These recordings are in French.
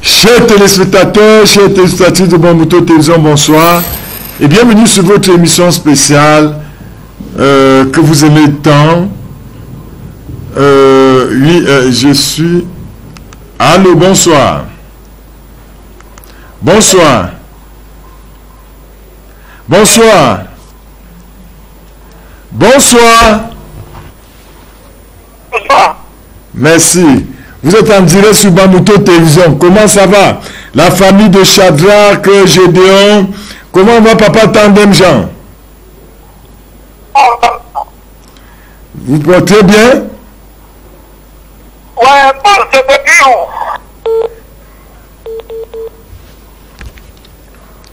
Chers téléspectateurs de Bambouto Télévision, bonsoir et bienvenue sur votre émission spéciale que vous aimez tant. Je suis... Allô, bonsoir. Bonsoir. Bonsoir. Bonsoir. Bonsoir. Merci. Vous êtes en direct sur Bambouto Télévision. Comment ça va? La famille de Shadrach, Gédéon. Comment va papa Tandem Jean? Vous portez bien? Ouais, c'est bien.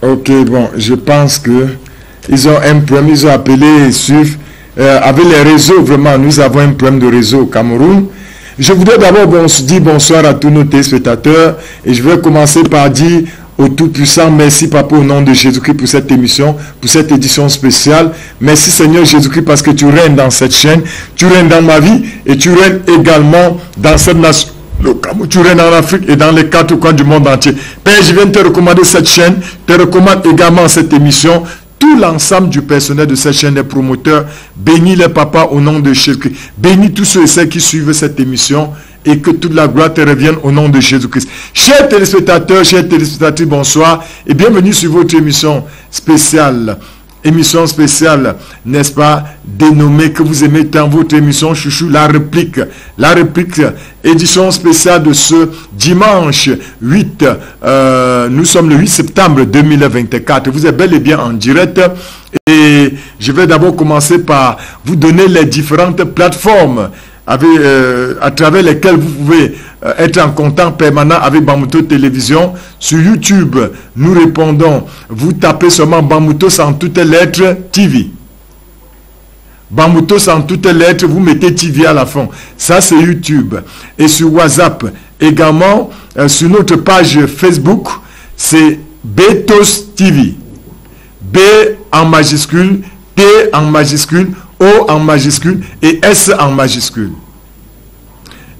Ok, bon, je pense que ils ont un problème, ils ont appelé SUF. Avec les réseaux, vraiment, nous avons un problème de réseau au Cameroun. Je voudrais d'abord dire bonsoir à tous nos téléspectateurs et je vais commencer par dire au Tout-Puissant, merci Papa au nom de Jésus-Christ pour cette émission, pour cette édition spéciale. Merci Seigneur Jésus-Christ parce que tu règnes dans cette chaîne, tu règnes dans ma vie et tu règnes également dans cette nation. Tu règnes en Afrique et dans les quatre coins du monde entier. Père, je viens te recommander cette chaîne, te recommande également cette émission. Tout l'ensemble du personnel de cette chaîne, les promoteurs, bénis les papas au nom de Jésus-Christ. Bénis tous ceux et celles qui suivent cette émission et que toute la gloire te revienne au nom de Jésus-Christ. Chers téléspectateurs, chers téléspectatrices, bonsoir et bienvenue sur votre émission spéciale. Émission spéciale, n'est-ce pas, dénommée que vous aimez tant, votre émission chouchou, la réplique. La réplique, édition spéciale de ce dimanche 8, nous sommes le 8 septembre 2024. Vous êtes bel et bien en direct et je vais d'abord commencer par vous donner les différentes plateformes à travers lesquelles vous pouvez être en contact permanent avec Bambouto Télévision. Sur YouTube, nous répondons. Vous tapez seulement Bambouto sans toutes les lettres TV. Bambouto sans toutes les lettres, vous mettez TV à la fin. Ça, c'est YouTube. Et sur WhatsApp, également, sur notre page Facebook, c'est Betos TV. B en majuscule, T en majuscule, O en majuscule et S en majuscule.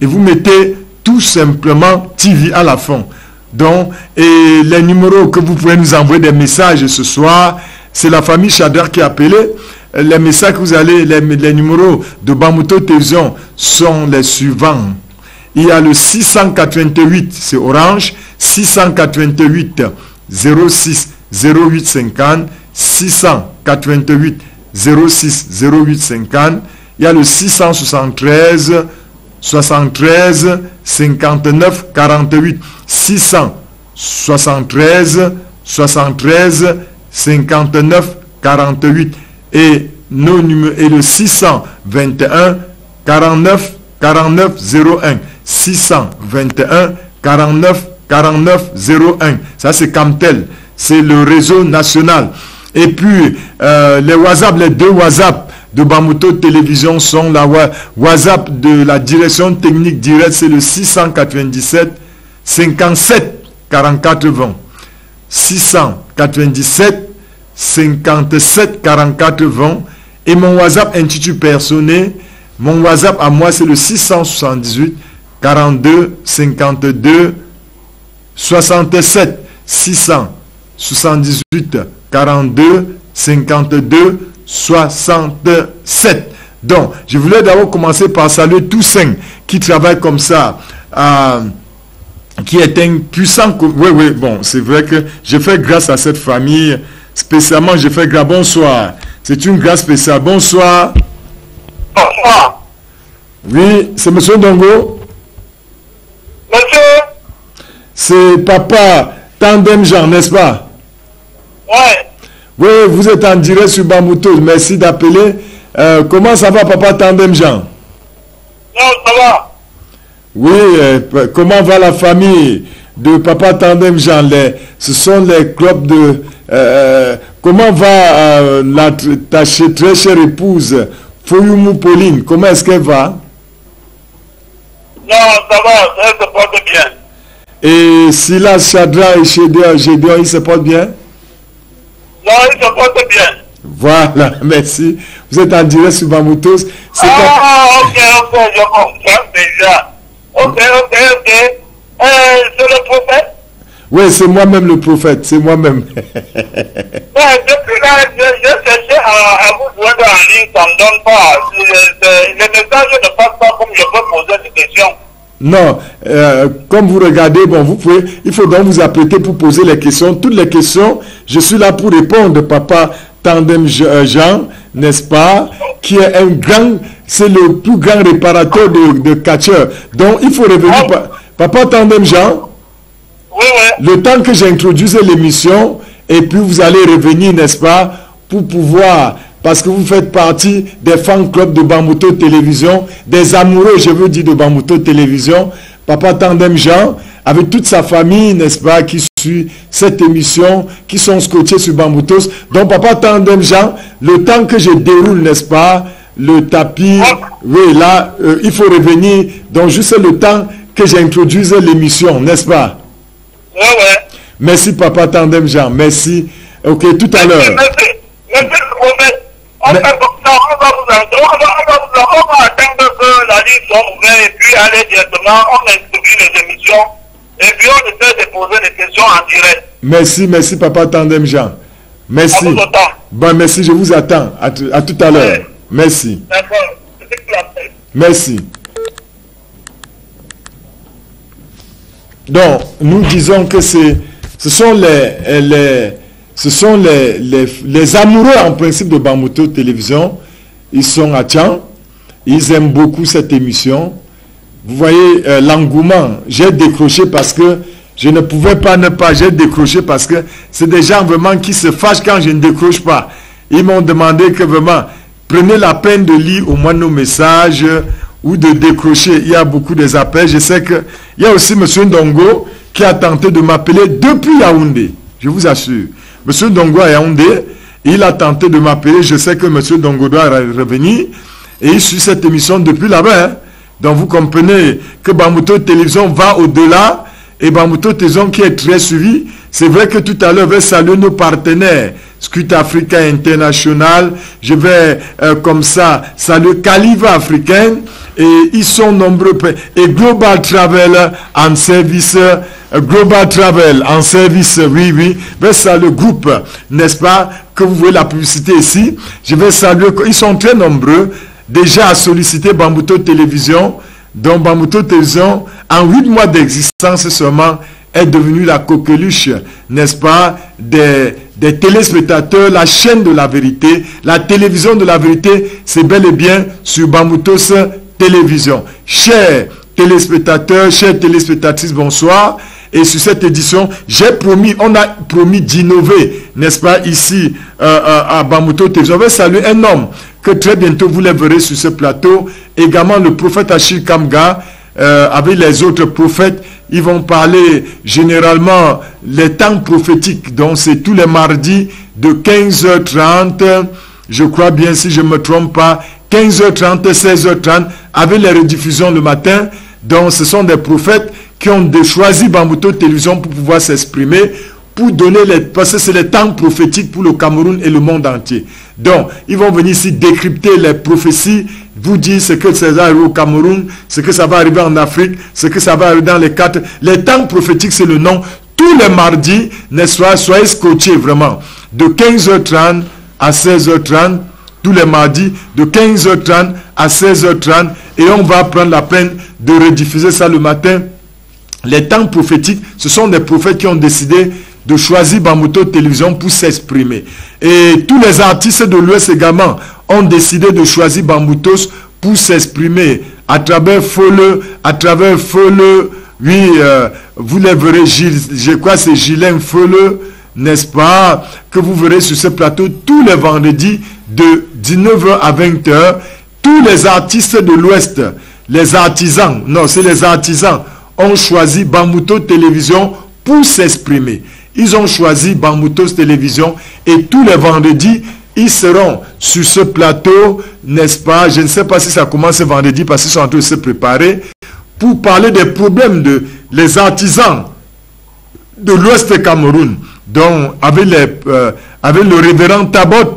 Et vous mettez tout simplement TV à la fin. Donc, et les numéros que vous pouvez nous envoyer des messages ce soir, c'est la famille Shadrach qui a appelé. Les messages que vous allez, les numéros de Bambouto Télévision sont les suivants. Il y a le 688, c'est orange, 688 06 08 50, 688 06 08 50. Il y a le 673 73 59 48. 673 73 59 48. Et le 621 49 49 01. 621 49 49 01. Ça c'est Camtel. C'est le réseau national. Et puis, les WhatsApp, les deux WhatsApp de Bambouto Télévision sont la WhatsApp de la direction technique directe, c'est le 697 57 44 20. 697 57 44 20. Et mon WhatsApp intitulé personnel, mon WhatsApp à moi, c'est le 678 42 52 67. 678 42 52 67. Donc, je voulais d'abord commencer par saluer Toussaint qui travaille comme ça, qui est un puissant... Oui, bon, c'est vrai que je fais grâce à cette famille, spécialement, je fais grâce. Bonsoir. C'est une grâce spéciale. Bonsoir. Bonsoir. Oui, c'est monsieur Dongo. Monsieur. C'est papa Tandem Jean, n'est-ce pas? Ouais. Oui, vous êtes en direct sur Bambouto. Merci d'appeler. Comment ça va, papa Tandem Jean? Non, ça va. Oui, comment va la famille de papa Tandem Jean? Ce sont les clubs de... comment va ta très chère épouse, Foyoumou Pauline? Comment est-ce qu'elle va? Non, ça va, elle se porte bien. Et Silas, Shadrach et Gédéon, ils se portent bien? Non, il se porte bien. Voilà, merci. Vous êtes en direct sur Bambouto. Ok, je comprends déjà. Ok. c'est le prophète. Oui, c'est moi-même le prophète, c'est moi-même. Depuis là, je cherchais à vous joindre en ligne, ça ne me donne pas. Les messages ne passent pas comme je peux poser des questions. Non, comme vous regardez, bon, vous pouvez, il faut donc vous apprêter pour poser les questions. Toutes les questions, je suis là pour répondre, Papa Tandem Jean, n'est-ce pas, qui est un grand, c'est le plus grand réparateur de catcheurs. Donc, il faut revenir, Papa Tandem Jean, oui, oui. Le temps que j'introduise l'émission, et puis vous allez revenir, n'est-ce pas, pour pouvoir, parce que vous faites partie des fan clubs de Bambuto Télévision, des amoureux, je veux dire, de Bambuto Télévision, Papa Tandem Jean, avec toute sa famille, n'est-ce pas, qui suit cette émission, qui sont scotchés sur Bambutos. Donc, Papa Tandem Jean, le temps que je déroule, n'est-ce pas, le tapis, oui, là, il faut revenir. Donc, juste le temps que j'introduise l'émission, n'est-ce pas? Oui, oui. Merci, Papa Tandem Jean. Merci. Ok, tout à l'heure. Merci. Merci, le prophète. On va attendre que la ligne soit ouverte et puis aller directement, on introduit les émissions et puis on essaie de poser des questions en direct. Merci, merci, Papa Tandem Jean. Merci. Bon, merci, je vous attends. À tout à l'heure. Oui. Merci. D'accord. Merci. Donc, nous disons que ce sont les amoureux en principe de Bambuto Télévision. Ils sont à Tchang. Ils aiment beaucoup cette émission. Vous voyez l'engouement. J'ai décroché parce que je ne pouvais pas ne pas. J'ai décroché parce que c'est des gens vraiment qui se fâchent quand je ne décroche pas. Ils m'ont demandé que vraiment, prenez la peine de lire au moins nos messages ou de décrocher. Il y a beaucoup des appels. Je sais qu'il y a aussi M. Ndongo qui a tenté de m'appeler depuis Yaoundé. Je vous assure. M. Ndongo à Yaoundé, il a tenté de m'appeler. Je sais que M. Ndongo doit revenir. Et il suit cette émission depuis là-bas. Hein. Donc vous comprenez que Bambuto Télévision va au-delà. Et Bambuto Télévision qui est très suivi. C'est vrai que tout à l'heure, je vais saluer nos partenaires. Scout Africa International. Je vais comme ça saluer Caliva Africaine. Et ils sont nombreux. Et Global Travel en service. Global Travel en service, oui, oui. Je vais saluer le groupe, n'est-ce pas, que vous voyez la publicité ici. Je vais saluer, ils sont très nombreux, déjà à solliciter Bambuto Télévision. Donc Bambuto Télévision, en 8 mois d'existence seulement, est devenue la coqueluche, n'est-ce pas, des téléspectateurs, la chaîne de la vérité, la télévision de la vérité, c'est bel et bien sur Bambutos Télévision. Chers téléspectateurs, chères téléspectatrices, bonsoir. Et sur cette édition, on a promis d'innover, n'est-ce pas, ici à Bambuto Télévision. Je vais saluer un homme que très bientôt vous les verrez sur ce plateau. Également le prophète Achille Kamga, avec les autres prophètes. Ils vont parler généralement les temps prophétiques. Donc c'est tous les mardis de 15h30, je crois bien si je ne me trompe pas, 15h30, 16h30, avec les rediffusions le matin. Donc ce sont des prophètes qui ont choisi Bambuto Télévision pour pouvoir s'exprimer, pour donner parce que c'est les temps prophétiques pour le Cameroun et le monde entier. Donc, ils vont venir ici décrypter les prophéties, vous dire ce que ça va arriver au Cameroun, ce que ça va arriver en Afrique, ce que ça va arriver dans les 4. Les temps prophétiques, c'est le nom. Tous les mardis, n'est-ce pas, soyez scotchés vraiment. De 15h30 à 16h30, tous les mardis, de 15h30 à 16h30, et on va prendre la peine de rediffuser ça le matin. Les temps prophétiques, ce sont des prophètes qui ont décidé de choisir Bambuto Télévision pour s'exprimer. Et tous les artistes de l'Ouest également ont décidé de choisir Bambutos pour s'exprimer à travers Fole, oui, vous les verrez, je crois que c'est Gilin Fole, n'est-ce pas, que vous verrez sur ce plateau tous les vendredis de 19h à 20h. Tous les artistes de l'Ouest, les artisans, non, c'est les artisans, ont choisi Bambuto Télévision pour s'exprimer. Ils ont choisi Bambutos Télévision et tous les vendredis, ils seront sur ce plateau, n'est-ce pas? Je ne sais pas si ça commence ce vendredi parce qu'ils sont en train de se préparer pour parler des problèmes les artisans de l'Ouest Cameroun. Donc, avec le révérend Tabot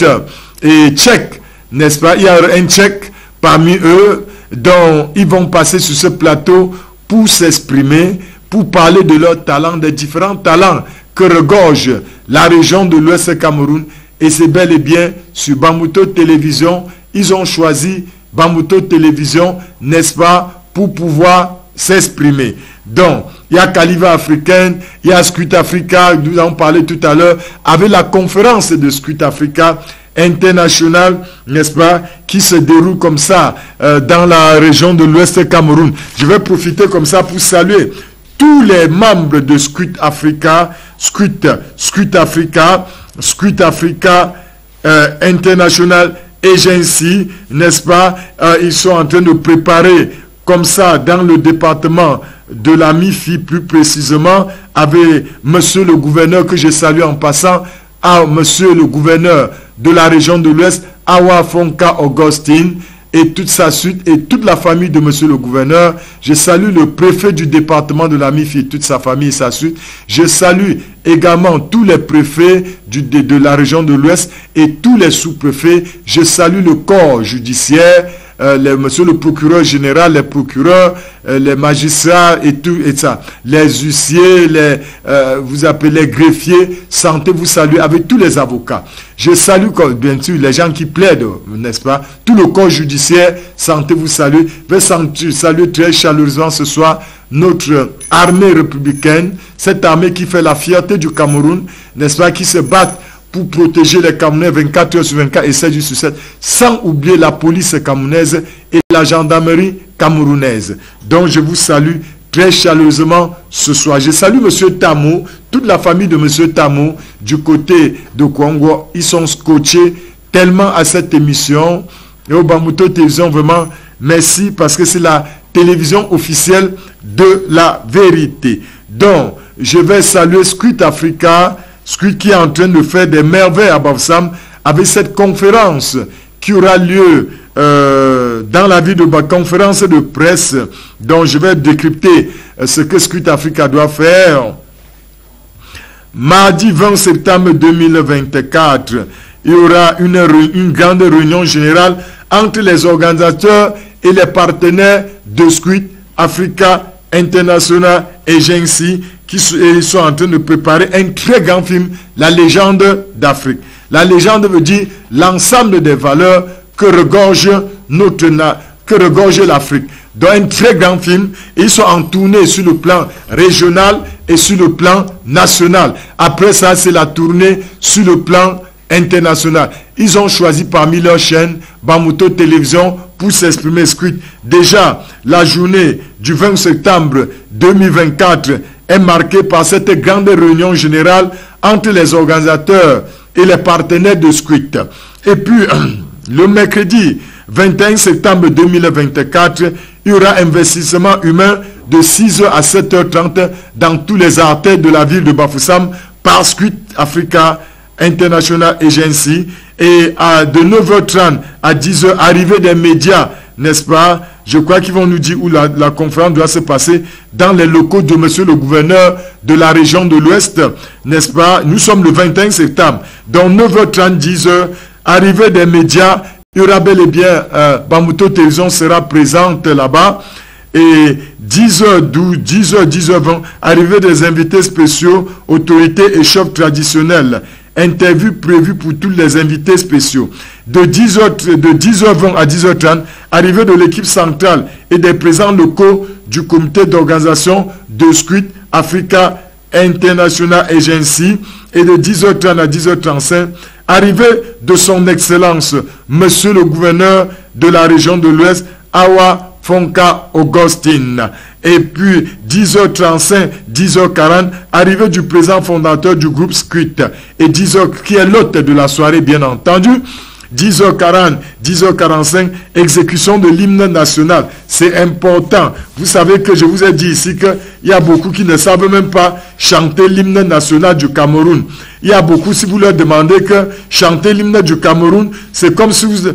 et Tchèque, n'est-ce pas? Il y a un Tchèque parmi eux, dont ils vont passer sur ce plateau pour s'exprimer, pour parler de leurs talents, des différents talents que regorge la région de l'Ouest Cameroun. Et c'est bel et bien sur Bamouto Télévision. Ils ont choisi Bamouto Télévision, n'est-ce pas, pour pouvoir s'exprimer. Donc, il y a Caliva Africaine, il y a Scout Africa, nous avons parlé tout à l'heure, avec la conférence de Scout Africa internationale, n'est-ce pas, qui se déroule comme ça dans la région de l'Ouest Cameroun. Je vais profiter comme ça pour saluer tous les membres de Scout Africa, Scout Africa International Agency, n'est-ce pas, ils sont en train de préparer comme ça dans le département de la MIFI, plus précisément, avec monsieur le gouverneur que je salue en passant, à monsieur le gouverneur de la région de l'Ouest, Awa Fonka Augustine, et toute sa suite, et toute la famille de monsieur le gouverneur. Je salue le préfet du département de la MIFI, toute sa famille et sa suite. Je salue également tous les préfets de la région de l'Ouest et tous les sous-préfets. Je salue le corps judiciaire, monsieur le procureur général, les procureurs, les magistrats et tout et ça, les huissiers, vous appelez les greffiers, santé vous salue avec tous les avocats. Je salue bien sûr les gens qui plaident, n'est-ce pas, tout le corps judiciaire, santé vous salue. Je vais saluer très chaleureusement ce soir notre armée républicaine, cette armée qui fait la fierté du Cameroun, n'est-ce pas, qui se bat pour protéger les Camerounais 24 heures sur 24 et 7 jours sur 7, sans oublier la police camerounaise et la gendarmerie camerounaise. Donc je vous salue très chaleureusement ce soir. Je salue M. Tamo, toute la famille de M. Tamo du côté de Congo. Ils sont scotchés tellement à cette émission. Et au Bamouto Télévision, vraiment, merci parce que c'est la télévision officielle de la vérité. Donc, je vais saluer Scout Africa, Scout qui est en train de faire des merveilles à Bafoussam avec cette conférence qui aura lieu dans la ville de conférence de presse dont je vais décrypter ce que Scout Africa doit faire. Mardi 20 septembre 2024, il y aura une grande réunion générale entre les organisateurs et les partenaires de Scout Africa International Agency qui sont en train de préparer un très grand film, La légende d'Afrique. La légende veut dire l'ensemble des valeurs que regorge l'Afrique. Dans un très grand film, ils sont en tournée sur le plan régional et sur le plan national. Après ça, c'est la tournée sur le plan international. Ils ont choisi parmi leurs chaînes Bamouto Télévision pour s'exprimer. Déjà, la journée du 20 septembre 2024 est marquée par cette grande réunion générale entre les organisateurs et les partenaires de Scout. Et puis, le mercredi 21 septembre 2024, il y aura investissement humain de 6h à 7h30 dans tous les artères de la ville de Bafoussam par Scout Africa International Agency. Et de 9h30 à 10h, arrivée des médias, n'est-ce pas? Je crois qu'ils vont nous dire où la conférence doit se passer, dans les locaux de monsieur le gouverneur de la région de l'Ouest, n'est-ce pas? Nous sommes le 21 septembre. Donc 9h30, 10h, arrivée des médias, il y aura bel et bien, Bamouto Télévision sera présente là-bas. Et 10h12, 10h, 10h20, arrivée des invités spéciaux, autorités et chefs traditionnels. Interview prévue pour tous les invités spéciaux. De 10h20 à 10h30, arrivée de l'équipe centrale et des présents locaux du comité d'organisation de Scout Africa International Agency. Et de 10h30 à 10h35, arrivée de son excellence, monsieur le gouverneur de la région de l'Ouest, Awa Fonka Augustine. Et puis 10h35, 10h40, arrivée du président fondateur du groupe Scout. Et 10h, qui est l'hôte de la soirée, bien entendu. 10h40, 10h45, exécution de l'hymne national. C'est important. Vous savez que je vous ai dit ici qu'il y a beaucoup qui ne savent même pas chanter l'hymne national du Cameroun. Il y a beaucoup, si vous leur demandez que chanter l'hymne du Cameroun, c'est comme si vous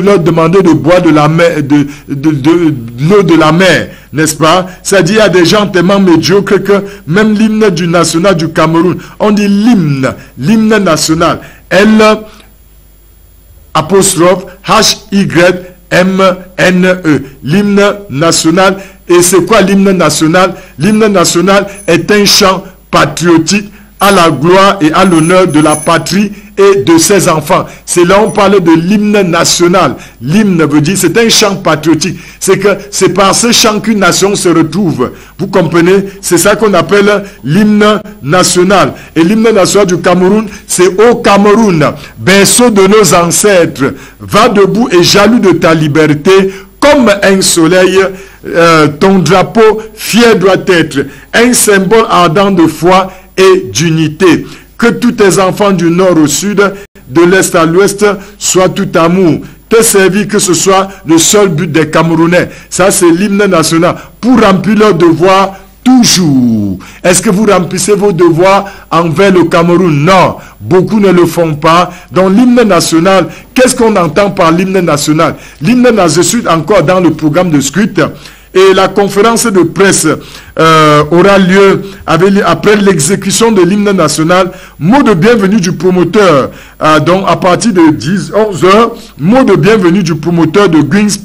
leur demandez de boire de la mer, de l'eau de la mer, n'est-ce pas? C'est-à-dire, il y a des gens tellement médiocres que même l'hymne du national du Cameroun, on dit l'hymne national. Apostrophe H-Y-M-N-E. L'hymne national Et c'est quoi l'hymne national? L'hymne national est un chant patriotique à la gloire et à l'honneur de la patrie et de ses enfants. C'est là on parle de l'hymne national. L'hymne veut dire, c'est un chant patriotique. C'est que c'est par ce chant qu'une nation se retrouve. Vous comprenez? C'est ça qu'on appelle l'hymne national. Et l'hymne national du Cameroun, c'est « Ô Cameroun, berceau de nos ancêtres, va debout et jaloux de ta liberté, comme un soleil, ton drapeau fier doit être, un symbole ardent de foi et d'unité. Que tous tes enfants du nord au sud, de l'est à l'ouest, soient tout amour. Te servir, que ce soit le seul but des Camerounais. Ça, c'est l'hymne national. Pour remplir leurs devoirs toujours. Est-ce que vous remplissez vos devoirs envers le Cameroun? Non. Beaucoup ne le font pas. Dans l'hymne national, qu'est-ce qu'on entend par l'hymne national? L'hymne national, je suis encore dans le programme de scrut. Et la conférence de presse aura lieu après l'exécution de l'hymne national. Mot de bienvenue du promoteur. Donc à partir de 11 heures, mot de bienvenue du promoteur de Green's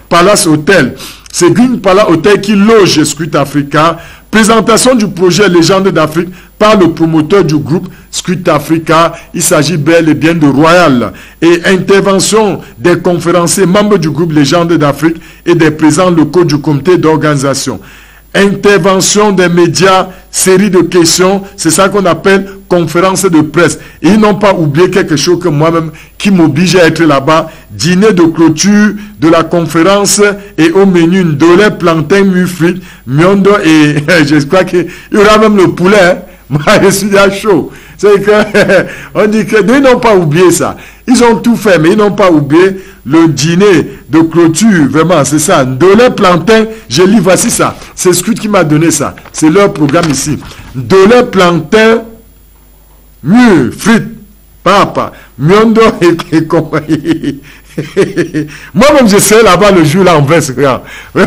Palace Hotel. C'est Green Palace Hotel qui loge Scrut Africa. Présentation du projet Légende d'Afrique par le promoteur du groupe Scrut Africa. Il s'agit bel et bien de Royal. Et intervention des conférenciers membres du groupe Légende d'Afrique et des présents locaux du comité d'organisation. Intervention des médias, série de questions, c'est ça qu'on appelle conférence de presse. Et ils n'ont pas oublié quelque chose que moi-même qui m'oblige à être là-bas. Dîner de clôture de la conférence et au menu ndolé, plantain, mufrit, miondo et je crois qu'il y aura même le poulet. Hein. Moi, je suis déjà chaud. C'est que on dit que ils n'ont pas oublié ça. Ils ont tout fait, mais ils n'ont pas oublié le dîner de clôture. Vraiment, c'est ça. Ndolé, plantain, je lis, voici ça. C'est Scrut qui m'a donné ça. C'est leur programme ici. Ndolé, plantain, frites, papa, miondo et compagnie. Moi-même, je serai là-bas le jour là en veste. Je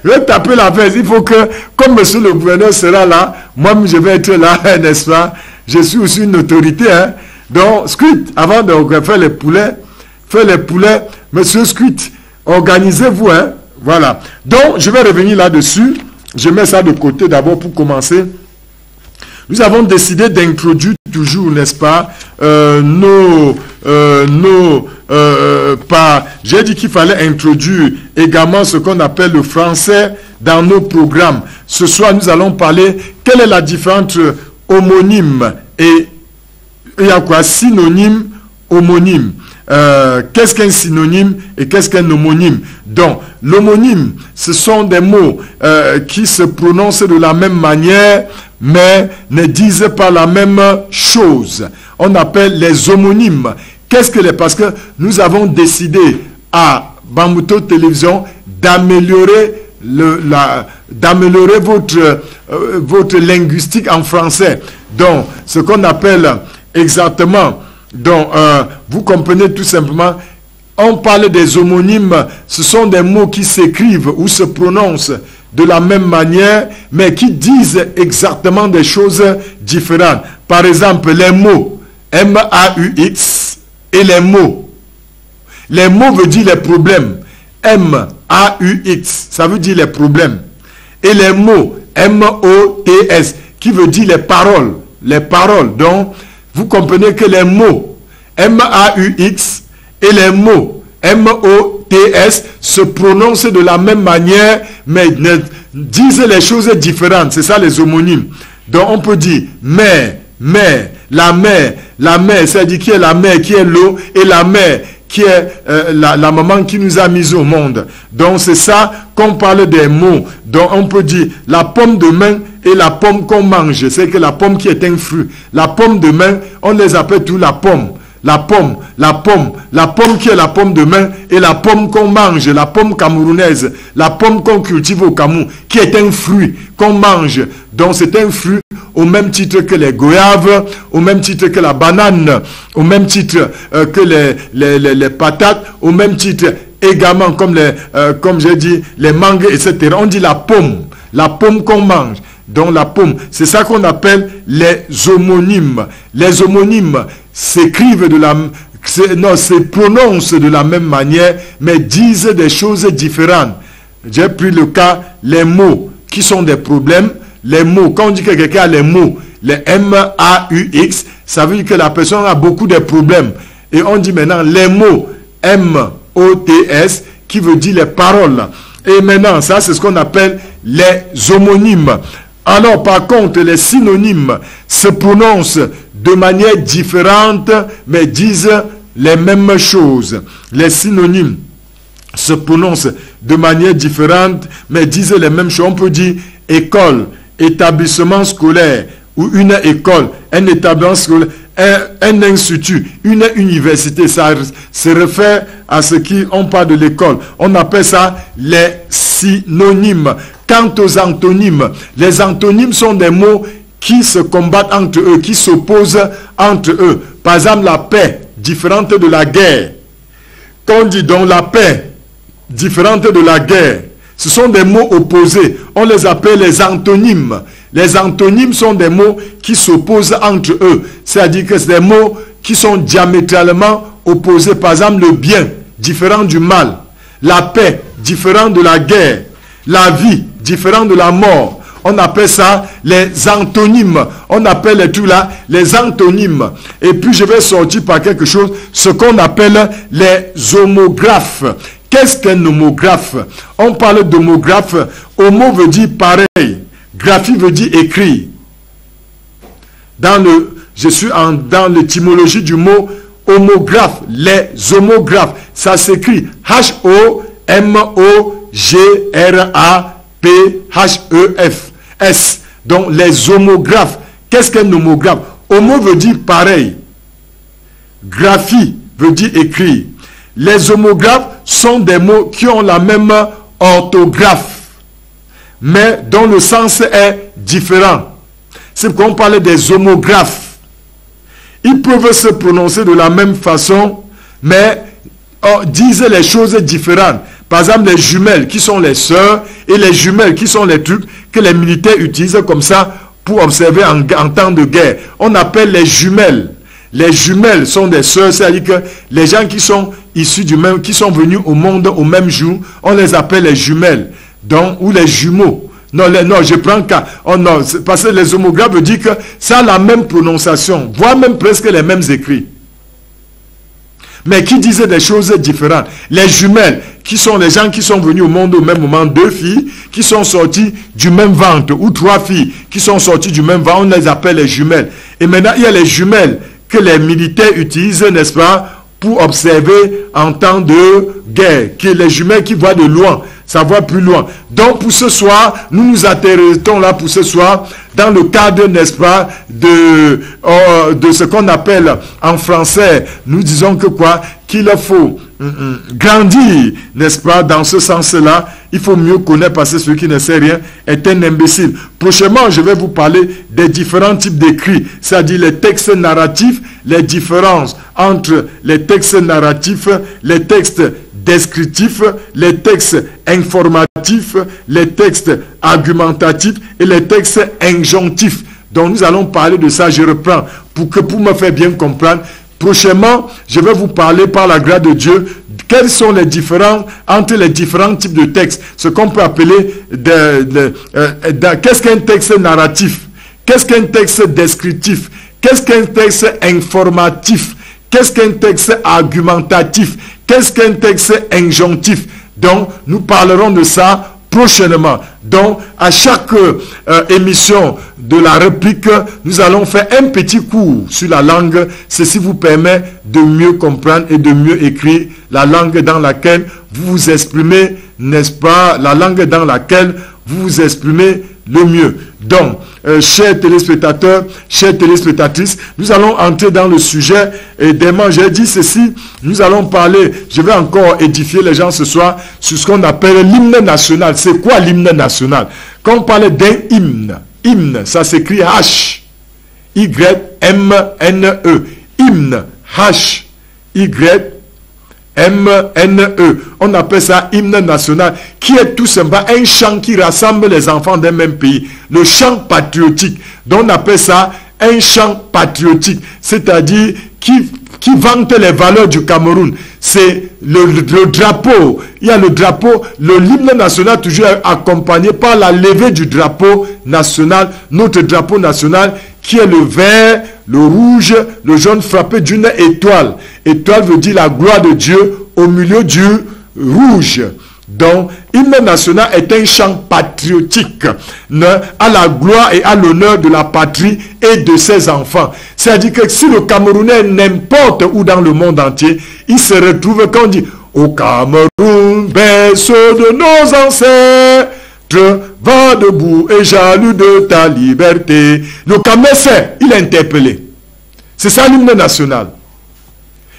vais taper la veste. Il faut que, comme monsieur le gouverneur sera là, moi-même, je vais être là, n'est-ce pas? Je suis aussi une autorité. Hein? Donc, Scrut, avant de faire les poulets, monsieur Scrut, organisez-vous. Hein? Voilà. Donc, je vais revenir là-dessus. Je mets ça de côté d'abord pour commencer. Nous avons décidé d'introduire toujours, n'est-ce pas, j'ai dit qu'il fallait introduire également ce qu'on appelle le français dans nos programmes. Ce soir, nous allons parler, quelle est la différence entre homonyme et, il y a quoi, synonyme, homonyme. Qu'est-ce qu'un synonyme et qu'est-ce qu'un homonyme? Donc, l'homonyme, ce sont des mots qui se prononcent de la même manière, mais ne disent pas la même chose. On appelle les homonymes. Qu'est-ce que les... Parce que nous avons décidé à Bambuto Télévision d'améliorer votre linguistique en français. Donc, ce qu'on appelle exactement... Donc, vous comprenez tout simplement, on parle des homonymes, ce sont des mots qui s'écrivent ou se prononcent de la même manière, mais qui disent exactement des choses différentes. Par exemple, les mots M-A-U-X et les mots. Les mots veulent dire les problèmes. M-A-U-X, ça veut dire les problèmes. Et les mots M-O-T-S, qui veut dire les paroles. Les paroles, donc... Vous comprenez que les mots M-A-U-X et les mots M-O-T-S se prononcent de la même manière, mais disent les choses différentes. C'est ça les homonymes. Donc on peut dire mère, la mère, c'est-à-dire qui est la mère, qui est l'eau, et la mère, qui est la maman qui nous a mis au monde. Donc c'est ça qu'on parle des mots. Donc on peut dire la pomme de main et la pomme qu'on mange. C'est que la pomme qui est un fruit. La pomme de main, on les appelle tous la pomme. La pomme qui est la pomme de main et la pomme qu'on mange, la pomme camerounaise, la pomme qu'on cultive au Cameroun, qui est un fruit qu'on mange. Donc c'est un fruit au même titre que les goyaves, au même titre que la banane, au même titre que les patates, au même titre également comme j'ai dit, les mangues, etc. On dit la pomme qu'on mange. Donc la pomme, c'est ça qu'on appelle les homonymes. Les homonymes s'écrivent se prononcent de la même manière, mais disent des choses différentes. j'ai pris le cas, les mots qui sont des problèmes. Les mots, quand on dit que quelqu'un a les mots, les M-A-U-X, ça veut dire que la personne a beaucoup de problèmes. Et on dit maintenant les mots M-O-T-S, qui veut dire les paroles. Et maintenant, ça c'est ce qu'on appelle les homonymes. Alors par contre, les synonymes se prononcent de manière différente, mais disent les mêmes choses. Les synonymes se prononcent de manière différente, mais disent les mêmes choses. On peut dire école, établissement scolaire, ou une école, un établissement scolaire, un institut, une université. Ça se réfère à ce qui on parle de l'école. On appelle ça les synonymes. Quant aux antonymes, les antonymes sont des mots qui se combattent entre eux, qui s'opposent entre eux. Par exemple, la paix, différente de la guerre. Quand on dit donc la paix, différente de la guerre, ce sont des mots opposés. On les appelle les antonymes. Les antonymes sont des mots qui s'opposent entre eux. C'est-à-dire que c'est des mots qui sont diamétralement opposés. Par exemple, le bien, différent du mal. La paix, différent de la guerre. La vie, différent de la mort. On appelle ça les antonymes. On appelle tout là les antonymes. Et puis je vais sortir par quelque chose, ce qu'on appelle les homographes. Qu'est-ce qu'un homographe? On parle d'homographe. Homo veut dire pareil. Graphie veut dire écrit. Je suis dans l'étymologie du mot homographe. Les homographes. Ça s'écrit H-O-M-O-G-R-A-P-H-E-F-S. Donc les homographes. Qu'est-ce qu'un homographe? Homo veut dire pareil. Graphie veut dire écrit. Les homographes sont des mots qui ont la même orthographe, mais dont le sens est différent. C'est pourquoi on parle des homographes. Ils peuvent se prononcer de la même façon, mais disent les choses différentes. Par exemple, les jumelles qui sont les sœurs et les jumelles qui sont les trucs que les militaires utilisent comme ça pour observer en temps de guerre. On appelle les jumelles. Les jumelles sont des sœurs, c'est-à-dire que les gens qui sont issus du même, qui sont venus au monde au même jour, on les appelle les jumelles, donc, ou les jumeaux. Non, je prends cas. Oh non, parce que les homographes veulent dire que ça a la même prononciation, voire même presque les mêmes écrits. Mais qui disaient des choses différentes. Les jumelles, qui sont les gens qui sont venus au monde au même moment, 2 filles qui sont sorties du même ventre, ou 3 filles qui sont sorties du même ventre, on les appelle les jumelles. Et maintenant, il y a les jumelles que les militaires utilisent, n'est-ce pas, pour observer en temps de guerre, que les jumelles qui voient de loin, ça va plus loin. Donc pour ce soir, nous nous intéressons là pour ce soir dans le cadre, n'est-ce pas, de ce qu'on appelle en français, nous disons que quoi, qu'il faut grandir, n'est-ce pas, dans ce sens-là. Il faut mieux connaître parce que celui qui ne sait rien est un imbécile. Prochainement, je vais vous parler des différents types d'écrits, c'est-à-dire les textes narratifs, les différences entre les textes narratifs, les textes descriptifs, les textes informatifs, les textes argumentatifs et les textes injonctifs. Donc nous allons parler de ça, je reprends, pour me faire bien comprendre. Prochainement, je vais vous parler par la grâce de Dieu, quels sont les différences entre les différents types de textes, ce qu'on peut appeler, qu'est-ce qu'un texte narratif, qu'est-ce qu'un texte descriptif, qu'est-ce qu'un texte informatif, qu'est-ce qu'un texte argumentatif, qu'est-ce qu'un texte injonctif. Donc, nous parlerons de ça prochainement. Donc, à chaque émission de la réplique, nous allons faire un petit cours sur la langue. Ceci vous permet de mieux comprendre et de mieux écrire la langue dans laquelle vous vous exprimez, n'est-ce pas, la langue dans laquelle vous vous exprimez le mieux. Donc, chers téléspectateurs, chères téléspectatrices, nous allons entrer dans le sujet et demain, j'ai dit ceci, nous allons parler, je vais encore édifier les gens ce soir sur ce qu'on appelle l'hymne national. C'est quoi l'hymne national? Quand on parle d'un hymne, hymne, ça s'écrit H-Y-M-N-E, hymne, H-Y-M-N-E, on appelle ça hymne national, qui est tout simplement un chant qui rassemble les enfants d'un même pays, le chant patriotique. Donc on appelle ça un chant patriotique, c'est-à-dire qui qui vante les valeurs du Cameroun, c'est le drapeau. Il y a le drapeau, l'hymne national toujours accompagné par la levée du drapeau national, notre drapeau national qui est le vert, le rouge, le jaune frappé d'une étoile. Étoile veut dire la gloire de Dieu au milieu du rouge. Donc, l'hymne national est un chant patriotique à la gloire et à l'honneur de la patrie et de ses enfants. C'est-à-dire que si le Camerounais n'importe où dans le monde entier, il se retrouve quand on dit « Au Cameroun, berceau de nos ancêtres, va debout et jaloux de ta liberté. » Le Camerounais, il est interpellé. C'est ça l'hymne national.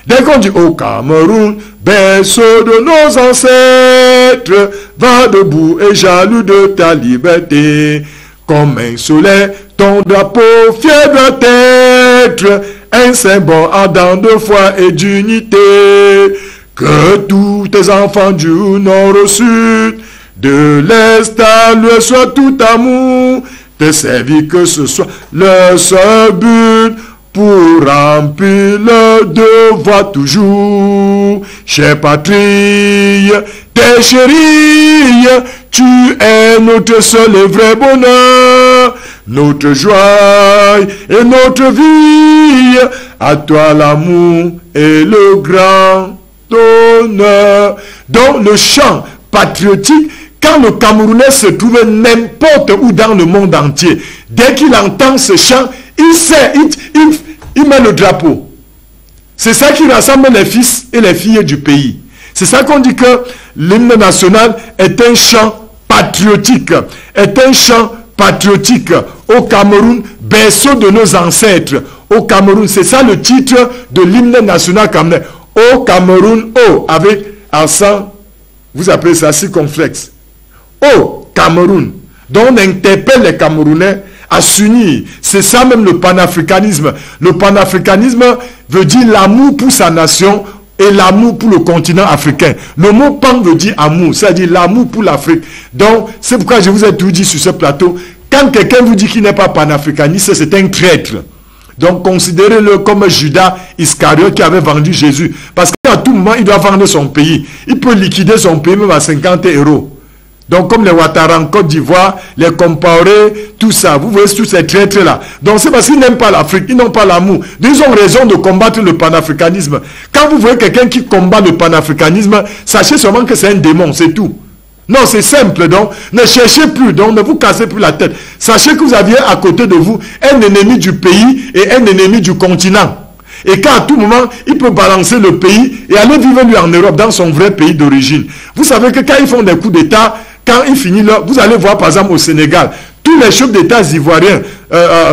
Dès qu'on dit au Cameroun, berceau de nos ancêtres, va debout et jaloux de ta liberté. Comme un soleil, ton drapeau fier doit être un symbole ardent de foi et d'unité. Que tous tes enfants du nord au sud, de l'est à l'ouest soient tout amour, te servir que ce soit le seul but. Pour remplir le devoir toujours, chère patrie, t'es chérie, tu es notre seul et vrai bonheur, notre joie et notre vie, à toi l'amour et le grand honneur. Donc le chant patriotique, quand le Camerounais se trouve n'importe où dans le monde entier, dès qu'il entend ce chant, il sait, il met le drapeau. C'est ça qui rassemble les fils et les filles du pays. C'est ça qu'on dit que l'hymne national est un chant patriotique. Est un chant patriotique au Cameroun, berceau de nos ancêtres. Au Cameroun, c'est ça le titre de l'hymne national camerounais. Au Cameroun, avec accent, vous appelez ça circonflexe. Au Cameroun. Donc on interpelle les Camerounais à s'unir. C'est ça même le panafricanisme. Le panafricanisme veut dire l'amour pour sa nation et l'amour pour le continent africain. Le mot pan veut dire amour, c'est-à-dire l'amour pour l'Afrique. Donc, c'est pourquoi je vous ai tout dit sur ce plateau. Quand quelqu'un vous dit qu'il n'est pas panafricaniste, c'est un traître. Donc, considérez-le comme Judas Iscariote qui avait vendu Jésus. Parce qu'à tout moment, il doit vendre son pays. Il peut liquider son pays même à 50 €. Donc, comme les Ouattara en Côte d'Ivoire, les Compaoré, tout ça, vous voyez tous ces traîtres-là. Donc, c'est parce qu'ils n'aiment pas l'Afrique, ils n'ont pas l'amour. Ils ont raison de combattre le panafricanisme. Quand vous voyez quelqu'un qui combat le panafricanisme, sachez seulement que c'est un démon, c'est tout. Non, c'est simple, donc, ne cherchez plus, donc, ne vous cassez plus la tête. Sachez que vous aviez à côté de vous un ennemi du pays et un ennemi du continent. Et qu'à tout moment, il peut balancer le pays et aller vivre lui en Europe, dans son vrai pays d'origine. Vous savez que quand ils font des coups d'État, quand il finit là, vous allez voir par exemple au Sénégal, tous les chefs d'État ivoiriens,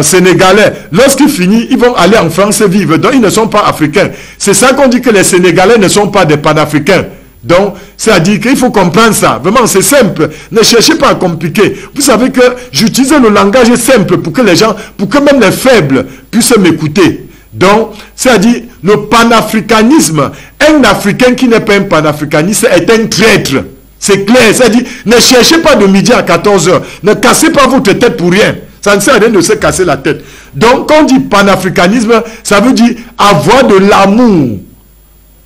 sénégalais, lorsqu'ils finissent, ils vont aller en France vivre. Donc ils ne sont pas africains. C'est ça qu'on dit que les Sénégalais ne sont pas des panafricains. Donc, c'est-à-dire qu'il faut comprendre ça. Vraiment, c'est simple. Ne cherchez pas à compliquer. Vous savez que j'utilise le langage simple pour que les gens, pour que même les faibles puissent m'écouter. Donc, c'est-à-dire, le panafricanisme, un Africain qui n'est pas un panafricaniste est un traître. C'est clair, c'est-à-dire, ne cherchez pas de midi à 14 h. Ne cassez pas votre tête pour rien. Ça ne sert à rien de se casser la tête. Donc, quand on dit panafricanisme, ça veut dire avoir de l'amour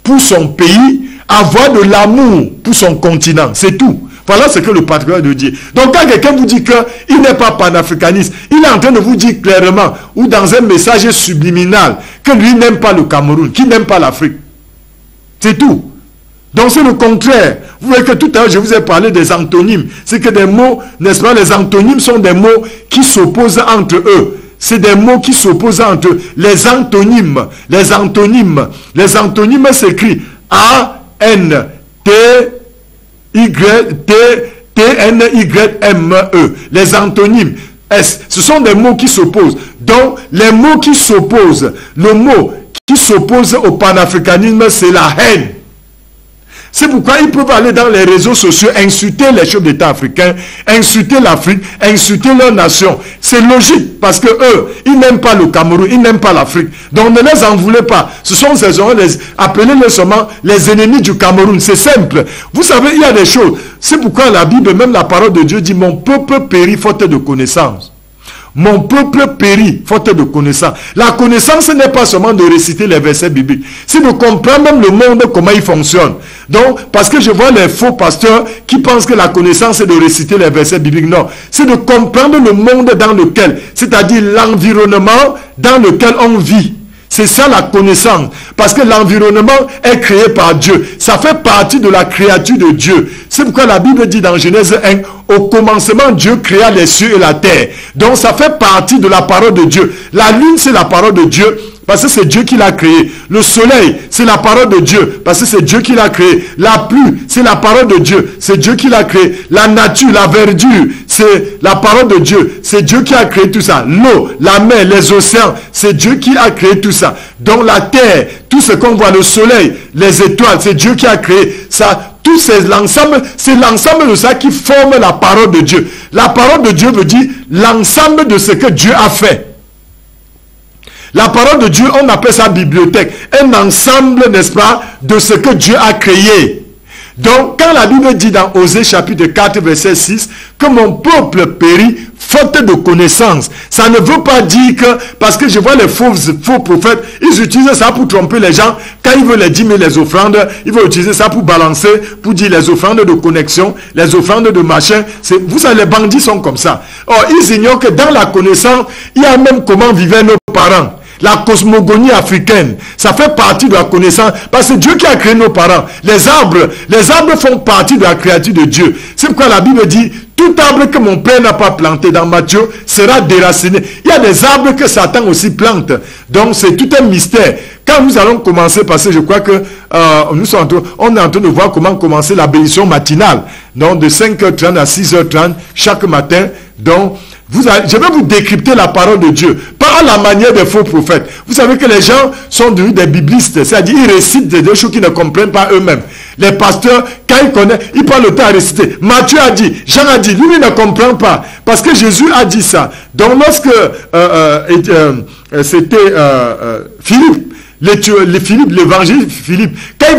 pour son pays, avoir de l'amour pour son continent. C'est tout. Voilà ce que le patriote veut dire. Donc, quand quelqu'un vous dit qu'il n'est pas panafricaniste, il est en train de vous dire clairement, ou dans un message subliminal, que lui n'aime pas le Cameroun, qu'il n'aime pas l'Afrique. C'est tout. Donc c'est le contraire. Vous voyez que tout à l'heure je vous ai parlé des antonymes. C'est que des mots, n'est-ce pas, les antonymes sont des mots qui s'opposent entre eux. C'est des mots qui s'opposent entre eux. Les antonymes s'écrivent A-N-T-Y-T-N-Y-M-E. Les antonymes, S, ce sont des mots qui s'opposent. Donc les mots qui s'opposent, le mot qui s'oppose au panafricanisme, c'est la haine. C'est pourquoi ils peuvent aller dans les réseaux sociaux, insulter les chefs d'État africains, insulter l'Afrique, insulter leur nation. C'est logique, parce que eux, ils n'aiment pas le Cameroun, ils n'aiment pas l'Afrique. Donc ne les en voulez pas. Ce sont ces gens, appelez-les seulement les ennemis du Cameroun. C'est simple. Vous savez, il y a des choses. C'est pourquoi la Bible, même la parole de Dieu dit, mon peuple périt faute de connaissance. mon peuple périt, faute de connaissance. La connaissance n'est pas seulement de réciter les versets bibliques, c'est de comprendre même le monde, comment il fonctionne. Donc, parce que je vois les faux pasteurs qui pensent que la connaissance c'est de réciter les versets bibliques. Non, c'est de comprendre le monde dans lequel, c'est-à-dire l'environnement dans lequel on vit. C'est ça la connaissance. Parce que l'environnement est créé par Dieu. Ça fait partie de la créature de Dieu. C'est pourquoi la Bible dit dans Genèse 1, au commencement Dieu créa les cieux et la terre. Donc ça fait partie de la parole de Dieu. La lune c'est la parole de Dieu. Parce que c'est Dieu qui l'a créé. Le soleil, c'est la parole de Dieu. Parce que c'est Dieu qui l'a créé. La pluie, c'est la parole de Dieu. C'est Dieu qui l'a créé. La nature, la verdure, c'est la parole de Dieu. C'est Dieu qui a créé tout ça. L'eau, la mer, les océans, c'est Dieu qui a créé tout ça. Donc la terre, tout ce qu'on voit, le soleil, les étoiles, c'est Dieu qui a créé ça. Tout c'est l'ensemble de ça qui forme la parole de Dieu. La parole de Dieu veut dire l'ensemble de ce que Dieu a fait. La parole de Dieu, on appelle ça bibliothèque. Un ensemble, n'est-ce pas, de ce que Dieu a créé. Donc, quand la Bible dit dans Osée chapitre 4, verset 6, que mon peuple périt faute de connaissance, ça ne veut pas dire que, parce que je vois les faux prophètes, ils utilisent ça pour tromper les gens. Quand ils veulent les dîmes, les offrandes, ils vont utiliser ça pour balancer, pour dire les offrandes de connexion, les offrandes de machin. Vous savez, les bandits sont comme ça. Or, ils ignorent que dans la connaissance, il y a même comment vivaient nos parents. La cosmogonie africaine, ça fait partie de la connaissance, parce que Dieu qui a créé nos parents. Les arbres font partie de la créature de Dieu. C'est pourquoi la Bible dit, tout arbre que mon père n'a pas planté dans Matthieu sera déraciné. Il y a des arbres que Satan aussi plante. Donc c'est tout un mystère. Quand nous allons commencer, parce que je crois que on est en train de voir comment commencer la bénédiction matinale. Donc de 5h30 à 6h30 chaque matin. Donc je vais vous décrypter la parole de Dieu, pas à la manière des faux prophètes. Vous savez que les gens sont devenus des biblistes, c'est-à-dire ils récitent des choses qu'ils ne comprennent pas eux-mêmes. Les pasteurs, quand ils connaissent, ils prennent le temps à réciter. Matthieu a dit, Jean a dit, lui il ne comprend pas, parce que Jésus a dit ça. Donc lorsque c'était Philippe, l'évangile Philippe, quand il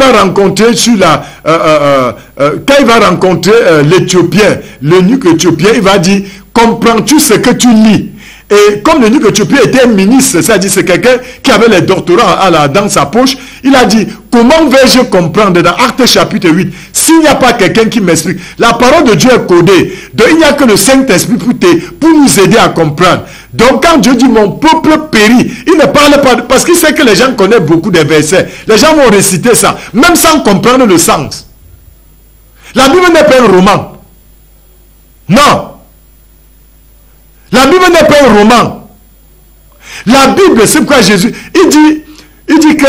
va rencontrer l'Éthiopien, l'eunuque éthiopien, il va dire, comprends-tu ce que tu lis? Et comme l'eunuque éthiopien était un ministre, c'est-à-dire c'est quelqu'un qui avait les doctorats dans sa poche, il a dit, comment vais-je comprendre dans Actes chapitre 8, s'il n'y a pas quelqu'un qui m'explique? La parole de Dieu est codée, donc il n'y a que le Saint-Esprit pour nous aider à comprendre. Donc quand Dieu dit mon peuple périt, il ne parle pas, parce qu'il sait que les gens connaissent beaucoup des versets. Les gens vont réciter ça, même sans comprendre le sens. La Bible n'est pas un roman. Non. La Bible n'est pas un roman. La Bible, c'est pourquoi Jésus, il dit que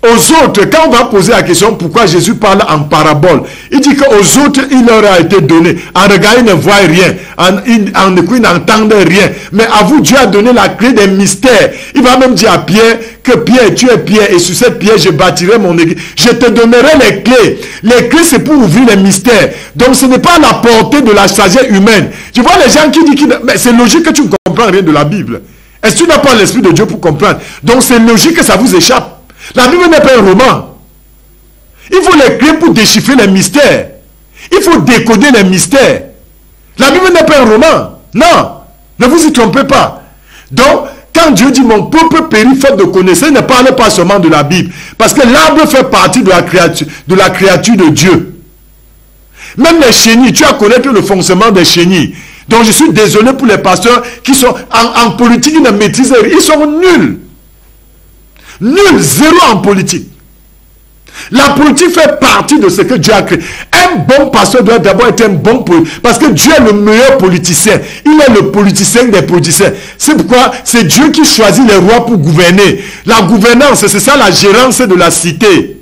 aux autres, quand on va poser la question pourquoi Jésus parle en parabole, il dit qu'aux autres, il leur a été donné. En regardant, ils ne voient rien. En écoutant, ils n'entendent rien. Mais à vous, Dieu a donné la clé des mystères. Il va même dire à Pierre que Pierre, tu es Pierre, et sur cette pierre, je bâtirai mon église. Je te donnerai les clés. Les clés, c'est pour ouvrir les mystères. Donc, ce n'est pas à la portée de la sagesse humaine. Je vois les gens qui disent, mais c'est logique que tu ne comprends rien de la Bible. Est-ce que tu n'as pas l'Esprit de Dieu pour comprendre? Donc, c'est logique que ça vous échappe. La Bible n'est pas un roman. Il faut les clés pour déchiffrer les mystères. Il faut décoder les mystères. La Bible n'est pas un roman. Non. Ne vous y trompez pas. Donc, quand Dieu dit mon peuple périt faute de connaissance, il ne parle pas seulement de la Bible. Parce que l'arbre fait partie de la créature de Dieu. Même les chenilles, tu as connaître le fonctionnement des chenilles. Donc je suis désolé pour les pasteurs qui sont en politique, ils ne maîtrisent rien. Ils sont nuls. Nul, zéro en politique. La politique fait partie de ce que Dieu a créé. Un bon pasteur doit d'abord être un bon politicien. Parce que Dieu est le meilleur politicien. Il est le politicien des politiciens. C'est pourquoi c'est Dieu qui choisit les rois pour gouverner. La gouvernance, c'est ça la gérance de la cité.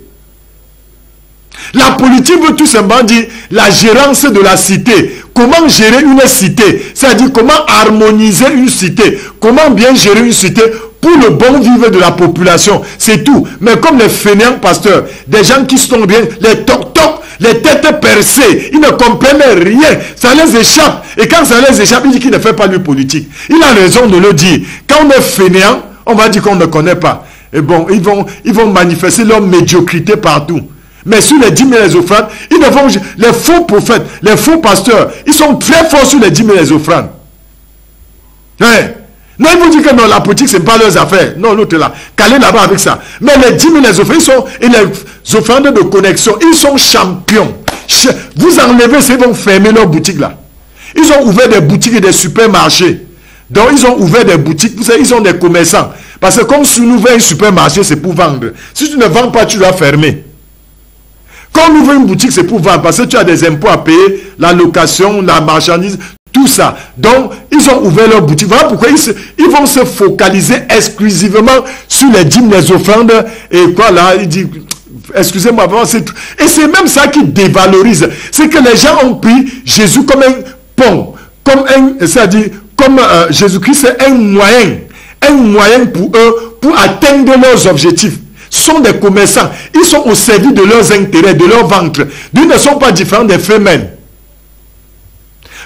La politique veut tout simplement dire la gérance de la cité. Comment gérer une cité? C'est-à-dire comment harmoniser une cité. Comment bien gérer une cité pour le bon vivre de la population. C'est tout. Mais comme les fainéants pasteurs, des gens qui sont bien, les toc-toc, les têtes percées, ils ne comprennent rien. Ça les échappe. Et quand ça les échappe, il dit qu'il ne fait pas lui politique. Il a raison de le dire. Quand on est fainéant, on va dire qu'on ne connaît pas. Et bon, ils vont manifester leur médiocrité partout. Mais sur les 10 000 les offrandes, ils ne vont, les faux prophètes, les faux pasteurs, ils sont très forts sur les 10 000 les offrandes. Ouais. Non, ils vous disent que non, la politique, ce n'est pas leurs affaires. Non, l'autre là, calez là-bas avec ça. Mais les 10 000, les offrandes, et les offrandes de connexion, ils sont champions. Vous enlevez, c'est vont fermer leurs boutiques là. Ils ont ouvert des boutiques et des supermarchés. Donc, ils ont ouvert des boutiques. Vous savez, ils ont des commerçants. Parce que comme si on ouvre un supermarché, c'est pour vendre. Si tu ne vends pas, tu dois fermer. Quand on ouvre une boutique, c'est pour vendre. Parce que tu as des impôts à payer, la location, la marchandise, tout ça. Donc, ils ont ouvert leur boutique. Voilà pourquoi ils vont se focaliser exclusivement sur les dîmes, les offrandes. Et quoi là, il dit, excusez-moi, et c'est même ça qui dévalorise. C'est que les gens ont pris Jésus comme un pont. Comme un, c'est-à-dire, comme Jésus-Christ, c'est un moyen pour eux, pour atteindre leurs objectifs. Ce sont des commerçants. Ils sont au service de leurs intérêts, de leur ventre. Ils ne sont pas différents des femelles.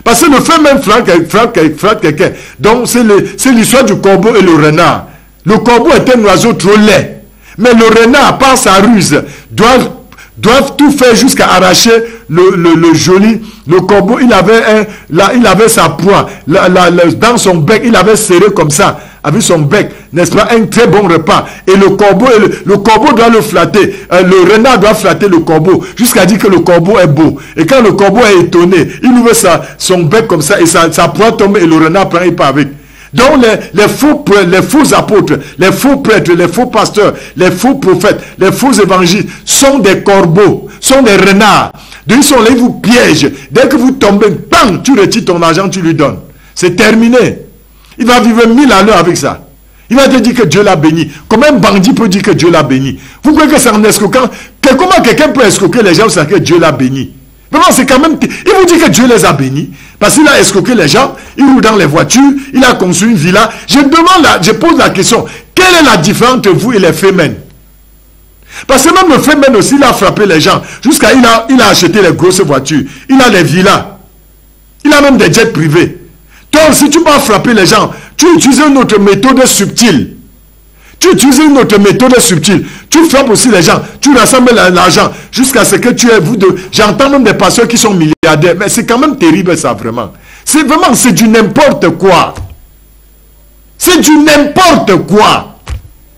Parce que le femelle frappe quelqu'un. Donc, c'est l'histoire du corbeau et le renard. Le corbeau est un oiseau trop laid. Mais le renard, par sa ruse, doivent tout faire jusqu'à arracher le joli. Le corbeau, il avait sa proie. Dans son bec, il avait serré comme ça, avec son bec, n'est-ce pas, un très bon repas. Et le corbeau doit le flatter. Le renard doit flatter le corbeau, jusqu'à dire que le corbeau est beau. Et quand le corbeau est étonné, il ouvre son bec comme ça, et sa proie tombe, et le renard prend et part avec. Donc les faux apôtres, les faux prêtres, les faux pasteurs, les faux prophètes, les faux évangélistes sont des corbeaux, sont des renards. Donc ils sont là, ils vous piègent. Dès que vous tombez, bam, tu retires ton argent, tu lui donnes. C'est terminé. Il va vivre 1000 à l'heure avec ça. Il va te dire que Dieu l'a béni. Comment un bandit peut dire que Dieu l'a béni? Vous croyez que c'est en escroquant? Comment quelqu'un peut escroquer les gens sans que Dieu l'a béni? Vraiment, c'est quand même... Il vous dit que Dieu les a bénis. Parce qu'il a escroqué les gens, il roule dans les voitures, il a construit une villa. Je pose la question, quelle est la différence entre vous et les femelles? Parce que même le femelle aussi, il a frappé les gens. Jusqu'à il a acheté les grosses voitures. Il a les villas. Il a même des jets privés. Donc, si tu vas frapper les gens, tu utilises une autre méthode subtile. Tu frappes aussi les gens. Tu rassembles l'argent jusqu'à ce que tu aies vous deux. J'entends même des pasteurs qui sont milliardaires. Mais c'est quand même terrible ça, vraiment. C'est du n'importe quoi. C'est du n'importe quoi.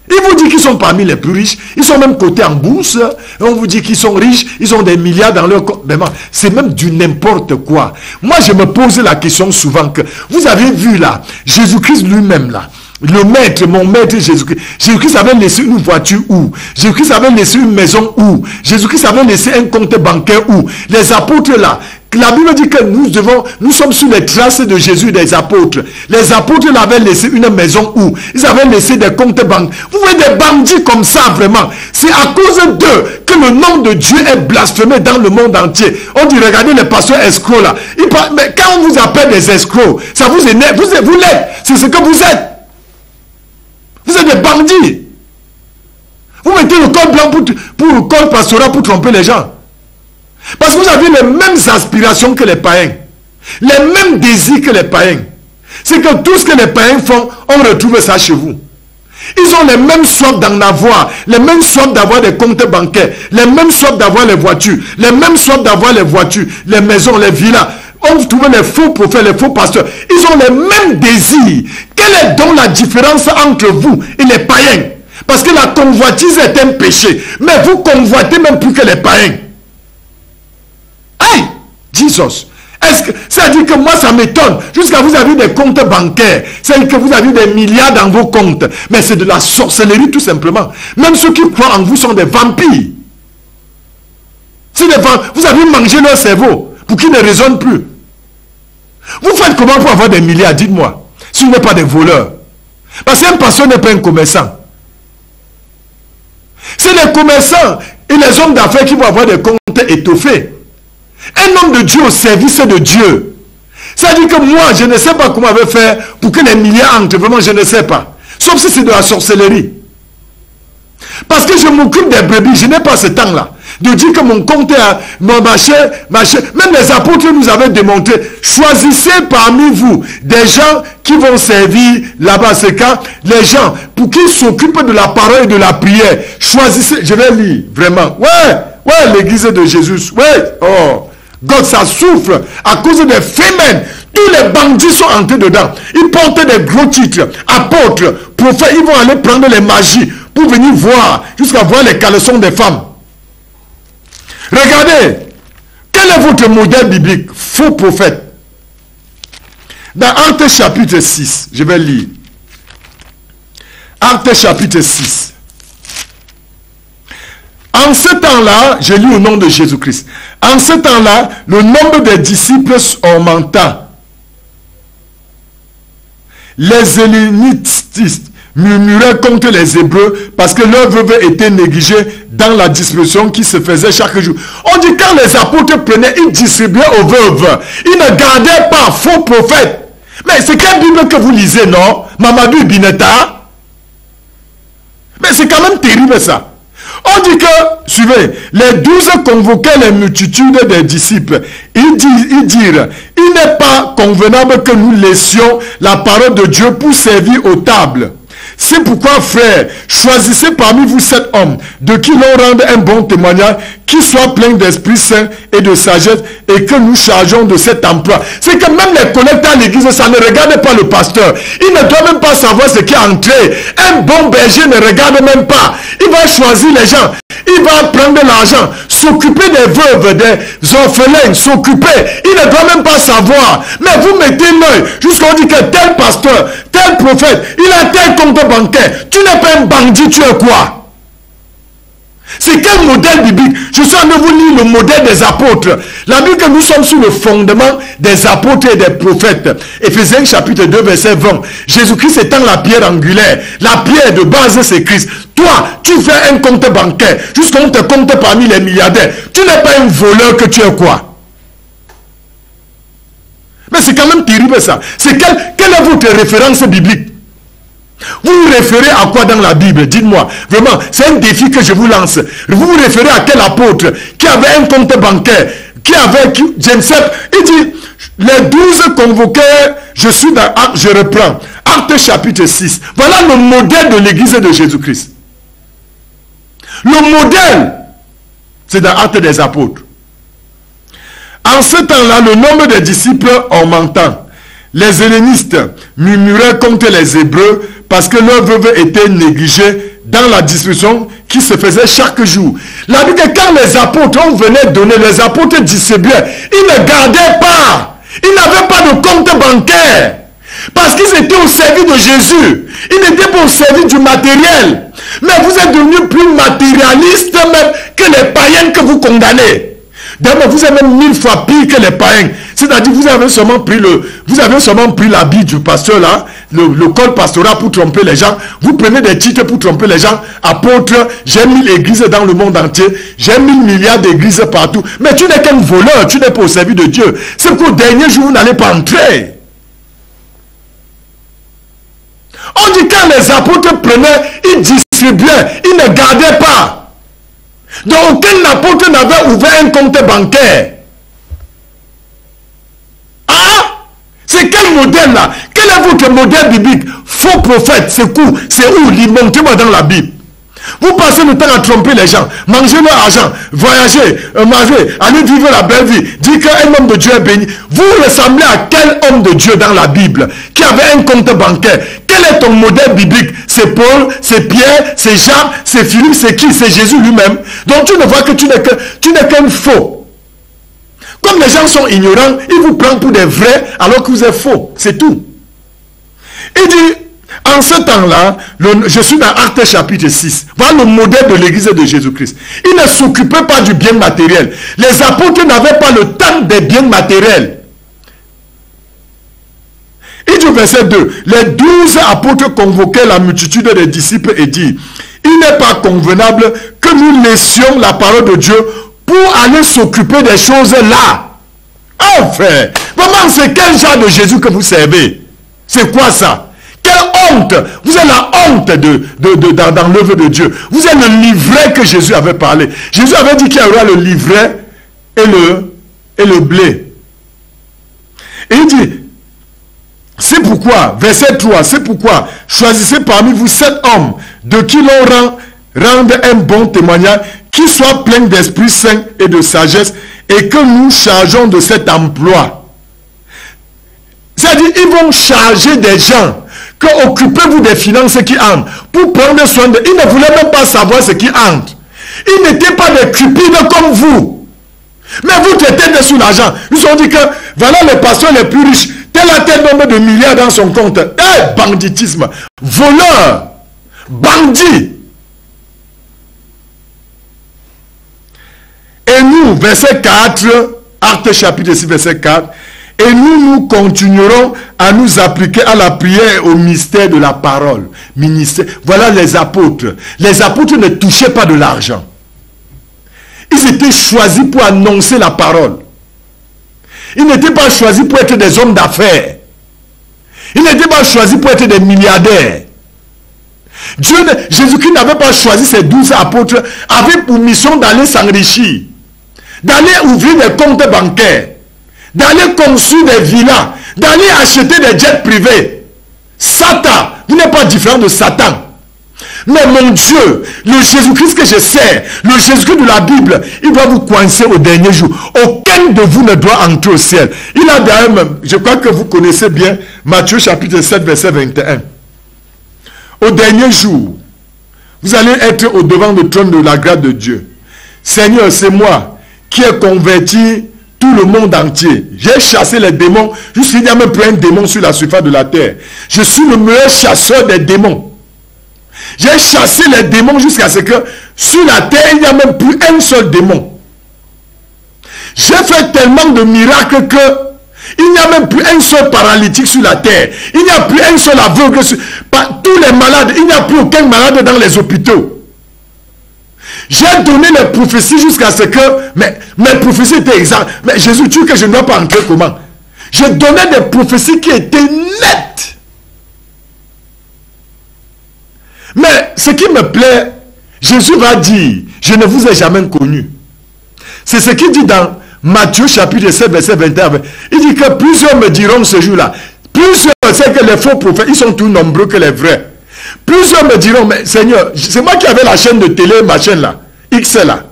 Ils vous disent qu'ils sont parmi les plus riches. Ils sont même cotés en bourse. On vous dit qu'ils sont riches. Ils ont des milliards dans leur compte. C'est même du n'importe quoi. Moi, je me pose la question souvent que vous avez vu là, Jésus-Christ lui-même là. Le maître, mon maître Jésus-Christ. Jésus-Christ avait laissé une voiture où? Jésus-Christ avait laissé une maison où? Jésus-Christ avait laissé un compte bancaire où? Les apôtres là. La Bible dit que nous sommes sur les traces de Jésus et des apôtres. Les apôtres avaient laissé une maison où? Ils avaient laissé des comptes bancaires. Vous voyez des bandits comme ça vraiment. C'est à cause d'eux que le nom de Dieu est blasphémé dans le monde entier. On dit, regardez les pasteurs escrocs là. Mais quand on vous appelle des escrocs, ça vous énerve. Vous l'êtes. C'est ce que vous êtes. Vous êtes des bandits. Vous mettez le col blanc pour le col pastoral pour tromper les gens. Parce que vous avez les mêmes aspirations que les païens. Les mêmes désirs que les païens. C'est que tout ce que les païens font, on retrouve ça chez vous. Ils ont les mêmes soifs d'en avoir. Les mêmes soifs d'avoir des comptes bancaires. Les mêmes soifs d'avoir les voitures. Les mêmes soifs d'avoir les voitures. Les maisons, les villas. On trouve les faux prophètes, les faux pasteurs. Ils ont les mêmes désirs. Quelle est donc la différence entre vous et les païens? Parce que la convoitise est un péché. Mais vous convoitez même plus que les païens. Aïe! Jesus! C'est-à-dire que moi ça m'étonne. Jusqu'à vous avez des comptes bancaires. C'est-à-dire que vous avez des milliards dans vos comptes. Mais c'est de la sorcellerie tout simplement. Même ceux qui croient en vous sont des vampires. Vous avez mangé leur cerveau pour qu'ils ne raisonnent plus. Vous faites comment pour avoir des milliards? Dites-moi. Si vous n'êtes pas des voleurs. Parce qu'un pasteur n'est pas un commerçant. C'est les commerçants et les hommes d'affaires qui vont avoir des comptes étoffés. Un homme de Dieu au service de Dieu. C'est-à-dire que moi, je ne sais pas comment on va faire pour que les milliards entrent. Vraiment, je ne sais pas. Sauf si c'est de la sorcellerie. Parce que je m'occupe des brebis. Je n'ai pas ce temps-là. De dire que mon compte est ma chère. Même les apôtres nous avaient démontré. Choisissez parmi vous des gens qui vont servir là-bas. C'est quand les gens, pour qu'ils s'occupent de la parole et de la prière. Choisissez. Je vais lire, vraiment. Ouais, l'église de Jésus. Ouais, oh. God, ça souffre à cause des femmes. Tous les bandits sont entrés dedans. Ils portent des gros titres. Apôtres, prophètes, ils vont aller prendre les magies pour venir voir, jusqu'à voir les caleçons des femmes. Regardez, quel est votre modèle biblique? Faux prophète. Dans Actes chapitre 6, je vais lire. Actes chapitre 6. En ce temps-là, je lis au nom de Jésus-Christ. En ce temps-là, le nombre des disciples augmenta. Les hellénistes murmuraient contre les Hébreux parce que leurs veuves étaient négligées dans la distribution qui se faisait chaque jour. On dit quand les apôtres prenaient, ils distribuaient aux veuves. Ils ne gardaient pas faux prophètes. Mais c'est quelle Bible que vous lisez, non? Mamadou Bineta? Mais c'est quand même terrible ça. On dit que, suivez, les 12 convoquaient les multitudes des disciples. Ils dirent, il n'est pas convenable que nous laissions la parole de Dieu pour servir aux tables. C'est pourquoi, frères, choisissez parmi vous 7 hommes de qui l'on rende un bon témoignage, qui soient pleins d'Esprit Saint et de sagesse, et que nous chargeons de cet emploi. C'est que même les collecteurs à l'église, ça ne regarde pas le pasteur. Il ne doit même pas savoir ce qui est entré. Un bon berger ne regarde même pas. Il va choisir les gens. Il va prendre de l'argent, s'occuper des veuves, des orphelins, s'occuper. Il ne doit même pas savoir. Mais vous mettez l'œil jusqu'à dire que tel pasteur, tel prophète, il a tel compte bancaire. Tu n'es pas un bandit, tu es quoi? C'est quel modèle biblique? Je suis en train de vous lire le modèle des apôtres. La Bible que nous sommes sur le fondement des apôtres et des prophètes. Éphésiens chapitre 2 verset 20. Jésus-Christ étant la pierre angulaire. La pierre de base c'est Christ. Toi, tu fais un compte bancaire. Jusqu'on te compte parmi les milliardaires. Tu n'es pas un voleur que tu es quoi? Mais c'est quand même terrible ça. C'est quelle est votre référence biblique? Vous vous référez à quoi dans la Bible? Dites-moi. Vraiment, c'est un défi que je vous lance. Vous vous référez à quel apôtre qui avait un compte bancaire, je ne sais, il dit, les 12 convoqués, je reprends. Actes chapitre 6. Voilà le modèle de l'église de Jésus-Christ. Le modèle, c'est dans Actes des apôtres. En ce temps-là, le nombre des disciples augmentant. Les hellénistes murmuraient contre les Hébreux parce que leurs veuves étaient négligées dans la distribution qui se faisait chaque jour. La Bible, quand les apôtres, on venait donner, les apôtres distribuaient. Ils ne gardaient pas. Ils n'avaient pas de compte bancaire. Parce qu'ils étaient au service de Jésus. Ils n'étaient pas au service du matériel. Mais vous êtes devenus plus matérialistes même que les païens que vous condamnez. D'abord, vous êtes même 1000 fois pire que les païens. C'est-à-dire vous avez seulement pris l'habit du pasteur là, le col pastoral pour tromper les gens. Vous prenez des titres pour tromper les gens. Apôtre, j'ai 1000 églises dans le monde entier. J'ai 1000 milliards d'églises partout. Mais tu n'es qu'un voleur, tu n'es pas au service de Dieu. C'est qu'au dernier jour, vous n'allez pas entrer. On dit quand les apôtres prenaient, ils distribuaient, ils ne gardaient pas. Donc aucun apôtre n'avait ouvert un compte bancaire. Ah, c'est quel modèle là? Quel est votre modèle biblique? Faux prophète, c'est où? C'est où? Montrez-moi dans la Bible. Vous passez le temps à tromper les gens, manger leur argent, voyager, manger, aller vivre la belle vie, dire qu'un homme de Dieu est béni. Vous ressemblez à quel homme de Dieu dans la Bible qui avait un compte bancaire? Quel est ton modèle biblique? C'est Paul, c'est Pierre, c'est Jean, c'est Philippe, c'est qui? C'est Jésus lui-même. Donc tu ne vois que tu n'es qu'un faux. Comme les gens sont ignorants, ils vous prennent pour des vrais alors que vous êtes faux. C'est tout. Il dit, en ce temps-là, je suis dans Actes chapitre 6. Voilà le modèle de l'église de Jésus-Christ. Ils ne s'occupaient pas du bien matériel. Les apôtres n'avaient pas le temps des biens matériels. Il dit au verset 2, les 12 apôtres convoquaient la multitude des disciples et dit, il n'est pas convenable que nous laissions la parole de Dieu pour aller s'occuper des choses là. Enfin, vraiment, c'est quel genre de Jésus que vous servez? C'est quoi ça? Quelle honte! Vous êtes la honte dans l'œuvre de Dieu. Vous êtes le livret que Jésus avait parlé. Jésus avait dit qu'il y aura le livret et le blé. Et il dit, c'est pourquoi, verset 3, c'est pourquoi choisissez parmi vous 7 hommes de qui l'on rende un bon témoignage, qui soient pleins d'Esprit Saint et de sagesse, et que nous chargeons de cet emploi. C'est-à-dire, ils vont charger des gens que occupez-vous des finances qui entrent pour prendre soin de... Ils ne voulaient même pas savoir ce qui entre. Ils n'étaient pas des cupides comme vous. Mais vous traitez sous l'argent. Ils ont dit que voilà les pasteurs les plus riches. Tel a tel nombre de milliards dans son compte. Eh, banditisme. Voleur. Bandit. Et nous, verset 4, Actes chapitre 6, verset 4, et nous continuerons à nous appliquer à la prière et au mystère de la parole. Ministère. Voilà les apôtres. Les apôtres ne touchaient pas de l'argent. Ils étaient choisis pour annoncer la parole. Ils n'étaient pas choisis pour être des hommes d'affaires. Ils n'étaient pas choisis pour être des milliardaires. Jésus-Christ n'avait pas choisi ses 12 apôtres avec pour mission d'aller s'enrichir, d'aller ouvrir des comptes bancaires, d'aller construire des villas, d'aller acheter des jets privés. Satan, vous n'êtes pas différent de Satan. Mais mon Dieu, le Jésus-Christ que je sers, le Jésus-Christ de la Bible, il va vous coincer au dernier jour. Aucun de vous ne doit entrer au ciel. Il a d'ailleurs même, je crois que vous connaissez bien, Matthieu chapitre 7, verset 21. Au dernier jour, vous allez être au devant du trône de la grâce de Dieu. Seigneur, c'est moi qui ai converti tout le monde entier. J'ai chassé les démons, jusqu'il n'y a même plus un démon sur la surface de la terre. Je suis le meilleur chasseur des démons. J'ai chassé les démons jusqu'à ce que sur la terre, il n'y a même plus un seul démon. J'ai fait tellement de miracles que il n'y a même plus un seul paralytique sur la terre. Il n'y a plus un seul aveugle. Tous les malades, il n'y a plus aucun malade dans les hôpitaux. J'ai donné les prophéties jusqu'à ce que... Mais mes prophéties étaient exactes. Mais Jésus, tu dis que je ne dois pas entrer comment? Je donnais des prophéties qui étaient nettes. Mais ce qui me plaît, Jésus va dire, je ne vous ai jamais connu. C'est ce qu'il dit dans Matthieu chapitre 7, verset 21. Il dit que plusieurs me diront ce jour-là. Plusieurs, c'est que les faux prophètes, ils sont plus nombreux que les vrais. Plusieurs me diront, mais Seigneur, c'est moi qui avais la chaîne de télé, ma chaîne là, X là.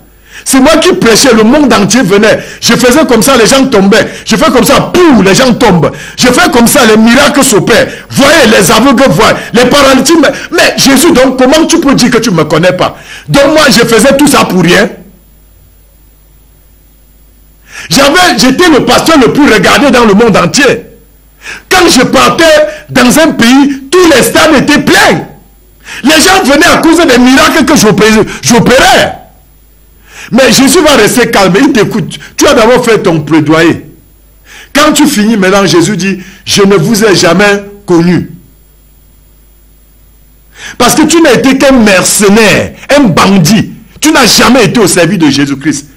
C'est moi qui prêchais, le monde entier venait. Je faisais comme ça, les gens tombaient. Je fais comme ça, pouf, les gens tombent. Je fais comme ça, les miracles s'opèrent. Voyez, les aveugles voient, les paralytiques. Mais Jésus, donc, comment tu peux dire que tu ne me connais pas? Donc moi, je faisais tout ça pour rien. J'étais le pasteur le plus regardé dans le monde entier. Quand je partais dans un pays, tous les stades étaient pleins. Les gens venaient à cause des miracles que j'opérais. Mais Jésus va rester calme, il t'écoute. Tu as d'abord fait ton plaidoyer. Quand tu finis maintenant, Jésus dit, je ne vous ai jamais connu. Parce que tu n'as été qu'un mercenaire, un bandit. Tu n'as jamais été au service de Jésus-Christ.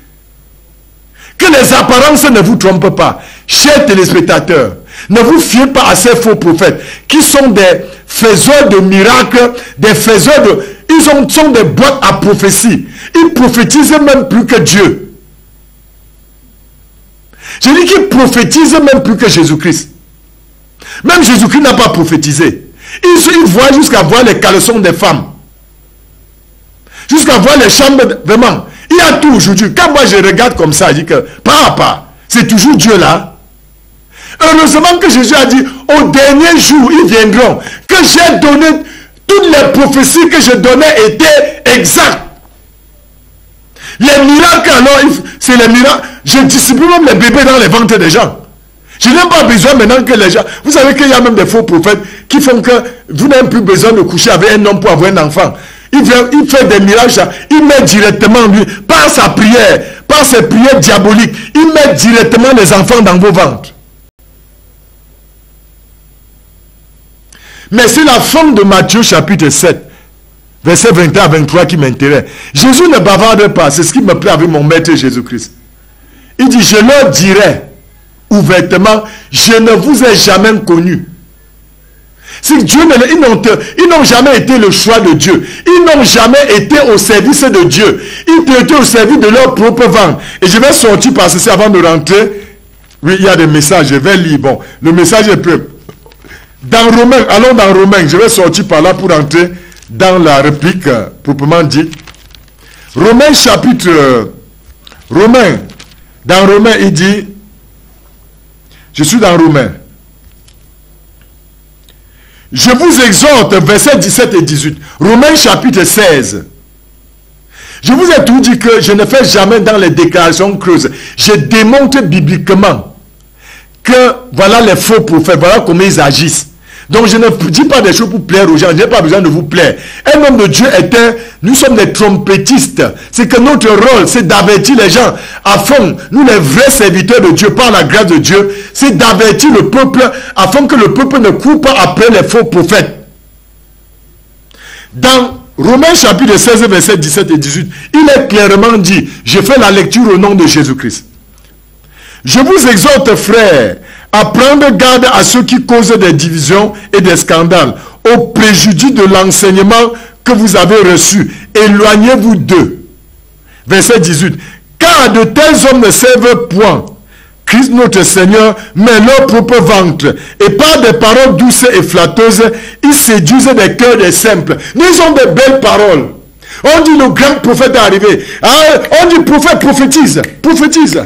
Que les apparences ne vous trompent pas. Chers téléspectateurs, ne vous fiez pas à ces faux prophètes qui sont des faiseurs de miracles, des faiseurs de... Ils sont des boîtes à prophétie. Ils prophétisent même plus que Dieu. Je dis qu'ils prophétisent même plus que Jésus-Christ. Même Jésus-Christ n'a pas prophétisé. Ils voient jusqu'à voir les caleçons des femmes. Jusqu'à voir les chambres, vraiment. Il y a tout aujourd'hui. Quand moi je regarde comme ça, je dis que, papa, c'est toujours Dieu là. Heureusement que Jésus a dit, au dernier jour, ils viendront. Que j'ai donné, toutes les prophéties que je donnais étaient exactes. Les miracles, alors, c'est les miracles. Je discipline même les bébés dans les ventres des gens. Je n'ai pas besoin maintenant que les gens... Vous savez qu'il y a même des faux prophètes qui font que vous n'avez plus besoin de coucher avec un homme pour avoir un enfant. Il fait des miracles, il met directement lui, par sa prière, par ses prières diaboliques, il met directement les enfants dans vos ventres. Mais c'est la fin de Matthieu chapitre 7, verset 21 à 23 qui m'intéresse. Jésus ne bavarde pas, c'est ce qui me plaît avec mon maître Jésus-Christ. Il dit, je leur dirai ouvertement, je ne vous ai jamais connu. Si Dieu ils n'ont jamais été le choix de Dieu. Ils n'ont jamais été au service de Dieu. Ils étaient au service de leur propre ventre. Et je vais sortir par ceci avant de rentrer. Oui, il y a des messages, je vais lire. Bon, le message est peu. Dans Romains, allons dans Romains. Je vais sortir par là pour entrer dans la réplique Dans Romains, il dit, je suis dans Romains. Je vous exhorte, versets 17 et 18. Romains chapitre 16. Je vous ai tout dit que je ne fais jamais dans les déclarations creuses. Je démontre bibliquement que voilà les faux prophètes, voilà comment ils agissent. Donc je ne dis pas des choses pour plaire aux gens, je n'ai pas besoin de vous plaire. Un homme de Dieu nous sommes des trompettistes. C'est que notre rôle, c'est d'avertir les gens afin, nous les vrais serviteurs de Dieu, par la grâce de Dieu, c'est d'avertir le peuple afin que le peuple ne court pas après les faux prophètes. Dans Romains chapitre 16, versets 17 et 18, il est clairement dit, je fais la lecture au nom de Jésus-Christ. Je vous exhorte, frères, à prendre garde à ceux qui causent des divisions et des scandales, au préjudice de l'enseignement que vous avez reçu. Éloignez-vous d'eux. Verset 18. Car de tels hommes ne servent point Christ notre Seigneur, mais leur propre ventre. Et par des paroles douces et flatteuses, ils séduisent des cœurs des simples. Ils ont de belles paroles. On dit le grand prophète est arrivé. On dit prophète, prophétise. Prophétise.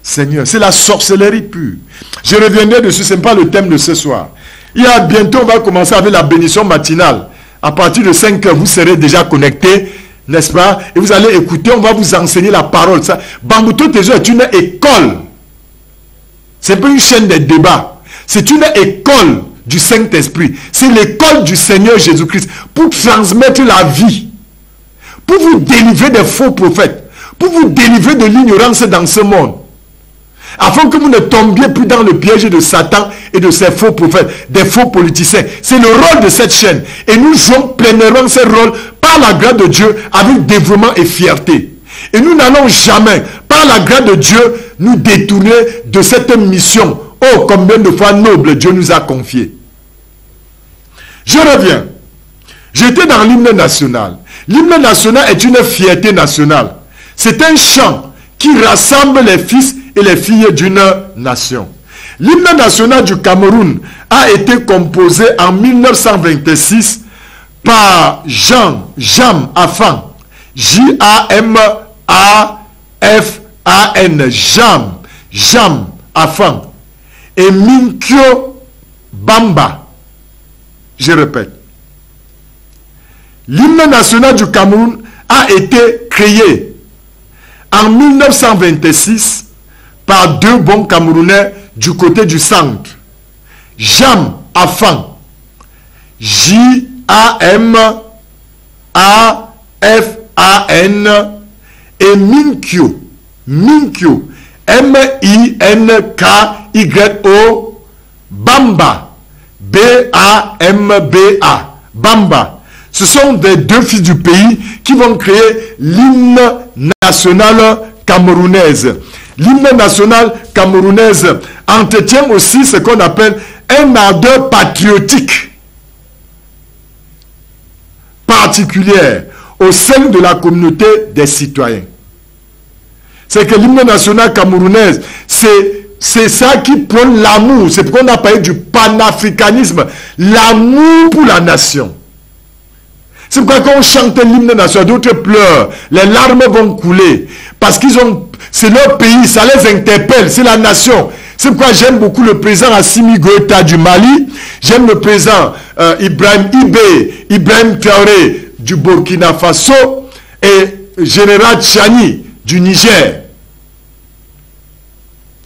Seigneur, c'est la sorcellerie pure. Je reviendrai dessus, ce n'est pas le thème de ce soir. Il y a bientôt, on va commencer avec la bénédiction matinale. À partir de 5 heures, vous serez déjà connectés, n'est-ce pas? Et vous allez écouter, on va vous enseigner la parole. Bambouto Tezo est une école. Ce n'est pas une chaîne de débat. C'est une école du Saint-Esprit. C'est l'école du Seigneur Jésus-Christ pour transmettre la vie. Pour vous délivrer des faux prophètes. Pour vous délivrer de l'ignorance dans ce monde. Afin que vous ne tombiez plus dans le piège de Satan et de ses faux prophètes, des faux politiciens. C'est le rôle de cette chaîne. Et nous jouons pleinement ce rôle par la grâce de Dieu avec dévouement et fierté. Et nous n'allons jamais, par la grâce de Dieu, nous détourner de cette mission. Oh, combien de fois noble Dieu nous a confié. Je reviens. J'étais dans l'hymne national. L'hymne national est une fierté nationale. C'est un chant qui rassemble les fils et les filles d'une nation. L'hymne national du Cameroun a été composé en 1926 par Jam Afan. J-A-M-A-F-A-N. Jam Afan. Et Minkyo Bamba. Je répète. L'hymne national du Cameroun a été créé en 1926 par deux bons Camerounais du côté du centre. Jam Afan. J-A-M-A-F-A-N. Et Minkyo. Minkyo. M-I-N-K-Y-O. Bamba. B-A-M-B-A. Bamba. Ce sont des deux fils du pays qui vont créer l'hymne national camerounaise. L'hymne national camerounaise entretient aussi ce qu'on appelle un ardeur patriotique particulière au sein de la communauté des citoyens. C'est que l'hymne national camerounaise, c'est ça qui prône l'amour. C'est pourquoi on a parlé du panafricanisme. L'amour pour la nation. C'est pourquoi quand on chante l'hymne national, d'autres pleurent. Les larmes vont couler. Parce qu'ils ont... C'est leur pays, ça les interpelle. C'est la nation. C'est pourquoi j'aime beaucoup le président Assimi Goïta du Mali. J'aime le président Ibrahim Traoré du Burkina Faso. Et Général Tchani du Niger.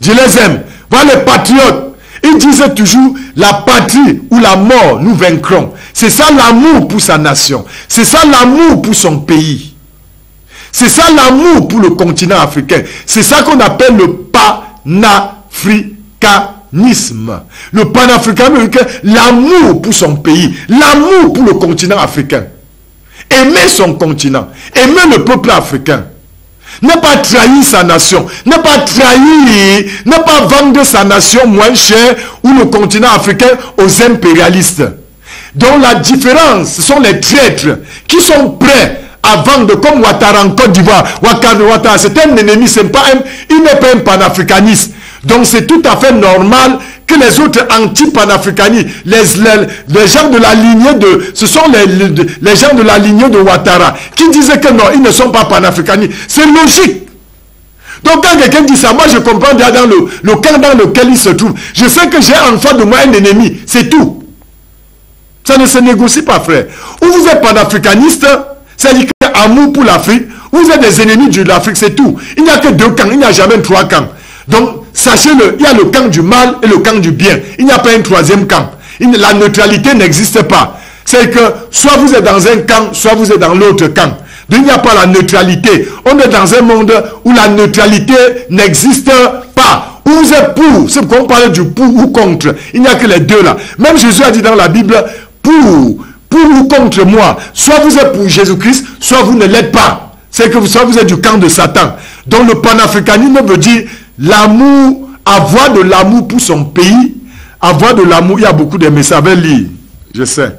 Je les aime. Voilà les patriotes. Ils disaient toujours, la patrie ou la mort, nous vaincrons. C'est ça l'amour pour sa nation. C'est ça l'amour pour son pays. C'est ça l'amour pour le continent africain. C'est ça qu'on appelle le panafricanisme. Le panafricanisme, l'amour pour son pays. L'amour pour le continent africain. Aimer son continent. Aimer le peuple africain. Ne pas trahir sa nation, ne pas trahir, ne pas vendre sa nation moins cher ou le continent africain aux impérialistes. Donc la différence, ce sont les traîtres qui sont prêts à vendre comme Ouattara en Côte d'Ivoire. Ouattara, c'est un ennemi, il n'est pas un panafricaniste. Donc c'est tout à fait normal que les autres anti-panafricanistes, les gens de la lignée de... Ce sont les gens de la lignée de Ouattara qui disaient que non, ils ne sont pas panafricanistes. C'est logique. Donc quand quelqu'un dit ça, moi je comprends déjà dans le camp dans lequel il se trouve. Je sais que j'ai en face de moi un ennemi, c'est tout. Ça ne se négocie pas, frère. Ou vous êtes panafricaniste, c'est-à-dire qu'il y a amour pour l'Afrique, ou vous êtes des ennemis de l'Afrique, c'est tout. Il n'y a que 2 camps, il n'y a jamais 3 camps. Donc, sachez-le, il y a le camp du mal et le camp du bien. Il n'y a pas un 3e camp. La neutralité n'existe pas. C'est que soit vous êtes dans un camp, soit vous êtes dans l'autre camp. Donc, il n'y a pas la neutralité. On est dans un monde où la neutralité n'existe pas. Ou vous êtes pour, c'est pourquoi on parle du pour ou contre. Il n'y a que les deux là. Même Jésus a dit dans la Bible, pour ou contre moi. Soit vous êtes pour Jésus-Christ, soit vous ne l'êtes pas. C'est que soit vous êtes du camp de Satan. Donc le panafricanisme veut dire l'amour, avoir de l'amour pour son pays, avoir de l'amour. Il y a beaucoup de messages à lire, je sais.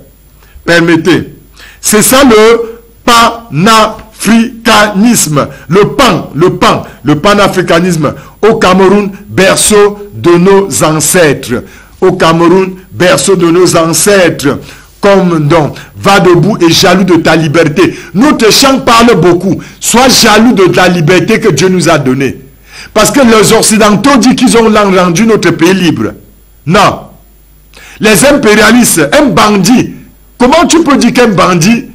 Permettez. C'est ça le panafricanisme. Le panafricanisme. Au Cameroun, berceau de nos ancêtres. Au Cameroun, berceau de nos ancêtres. Comme donc, va debout et jaloux de ta liberté. Notre chant parle beaucoup. Sois jaloux de la liberté que Dieu nous a donnée. Parce que les Occidentaux disent qu'ils ont rendu notre pays libre. Non. Les impérialistes, un bandit. Comment tu peux dire qu'un bandit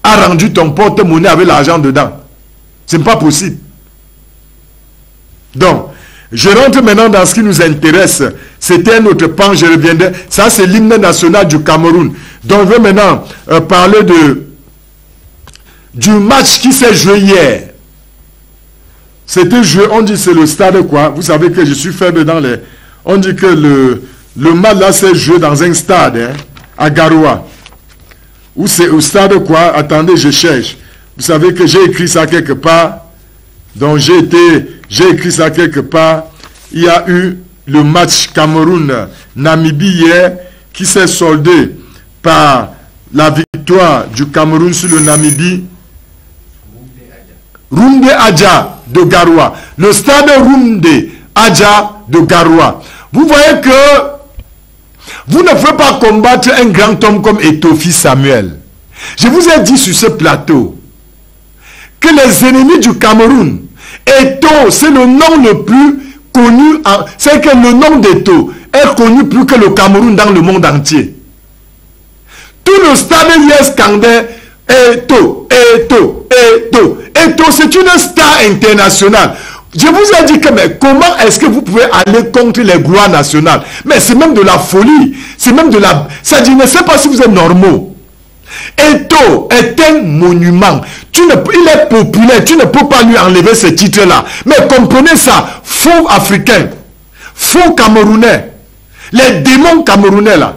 a rendu ton porte-monnaie avec l'argent dedans? Ce n'est pas possible. Donc, je rentre maintenant dans ce qui nous intéresse. C'était un autre pan, je reviendrai. Ça, c'est l'hymne national du Cameroun. Donc, je vais maintenant parler du match qui s'est joué hier. C'était joué, on dit c'est le stade quoi. Vous savez que je suis faible dans les... On dit que le match là s'est joué dans un stade, hein, à Garoua. Ou c'est au stade quoi? Attendez, je cherche. Vous savez que j'ai écrit ça quelque part. Donc, j'ai écrit ça quelque part. Il y a eu le match Cameroun-Namibie hier qui s'est soldé par la victoire du Cameroun sur le Namibie. Rumde Adja de Garoua. Le stade Rumde Adja de Garoua. Vous voyez que vous ne pouvez pas combattre un grand homme comme Etofi Samuel. Je vous ai dit sur ce plateau que les ennemis du Cameroun, Eto, c'est le nom le plus connu, c'est que le nom d'Eto est connu plus que le Cameroun dans le monde entier. Tout le stade hier scandait Eto, Eto, Eto. Eto, c'est une star internationale. Je vous ai dit que mais comment est-ce que vous pouvez aller contre les gloires nationales? Mais c'est même de la folie. C'est même de la... Ça dit, je ne sais pas si vous êtes normaux. Eto est un monument. Il est populaire. Tu ne peux pas lui enlever ce titre-là. Mais comprenez ça. Faux africains. Faux camerounais. Les démons camerounais là.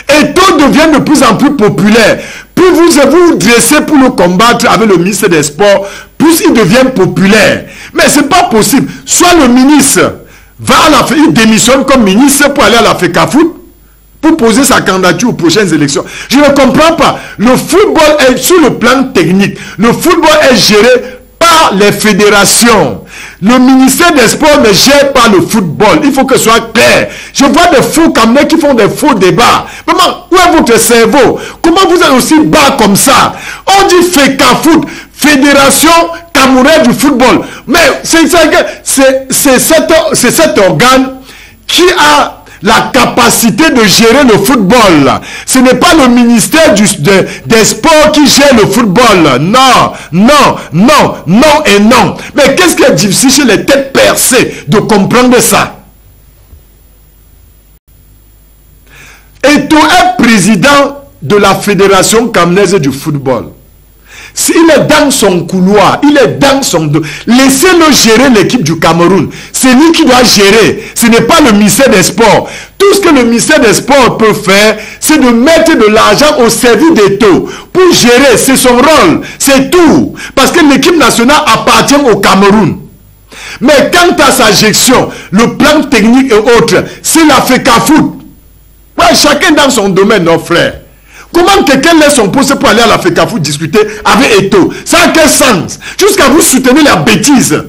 Eto devient de plus en plus populaire. Plus vous dressez pour le combattre avec le ministre des Sports, plus il devient populaire. Mais ce n'est pas possible. Soit le ministre va à l'Afrique, il démissionne comme ministre pour aller à l'Africafoot, pour poser sa candidature aux prochaines élections. Je ne comprends pas. Le football est sur le plan technique. Le football est géré par les fédérations. Le ministère des Sports ne gère pas le football. Il faut que ce soit clair. Je vois des faux Camerounais qui font des faux débats. Maman, où est votre cerveau? Comment vous êtes aussi bas comme ça? On dit FECAFOOT, Fédération Camerounaise du football. Mais c'est cet organe qui a la capacité de gérer le football. Ce n'est pas le ministère des Sports qui gère le football. Non, non, non, non et non. Mais qu'est-ce qui est difficile chez les têtes percées de comprendre ça? Eto est président de la Fédération camerounaise du football. Il est dans son couloir, il est dans son dos. Laissez-le gérer l'équipe du Cameroun. C'est lui qui doit gérer. Ce n'est pas le ministère des Sports. Tout ce que le ministère des Sports peut faire, c'est de mettre de l'argent au service d'Eto. Pour gérer, c'est son rôle. C'est tout. Parce que l'équipe nationale appartient au Cameroun. Mais quant à sa gestion, le plan technique et autres, c'est la FECAFOOT. Ouais, chacun dans son domaine, nos frères. Comment quelqu'un laisse son poste pour aller à la FECAFOOT discuter avec Eto? Ça a quel sens? Jusqu'à vous soutenir la bêtise.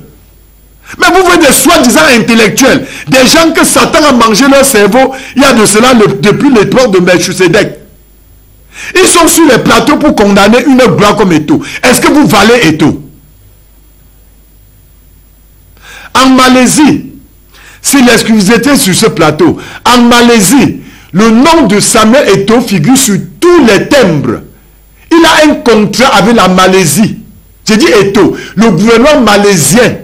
Mais vous voyez des soi-disant intellectuels, des gens que Satan a mangé leur cerveau il y a de cela depuis l'époque de Melchisedec. Ils sont sur les plateaux pour condamner une gloire comme Eto. Est-ce que vous valez Eto? En Malaisie, si vous étiez sur ce plateau, en Malaisie, le nom de Samuel Eto'o figure sur tous les timbres. Il a un contrat avec la Malaisie. J'ai dit Eto'o, le gouvernement malaisien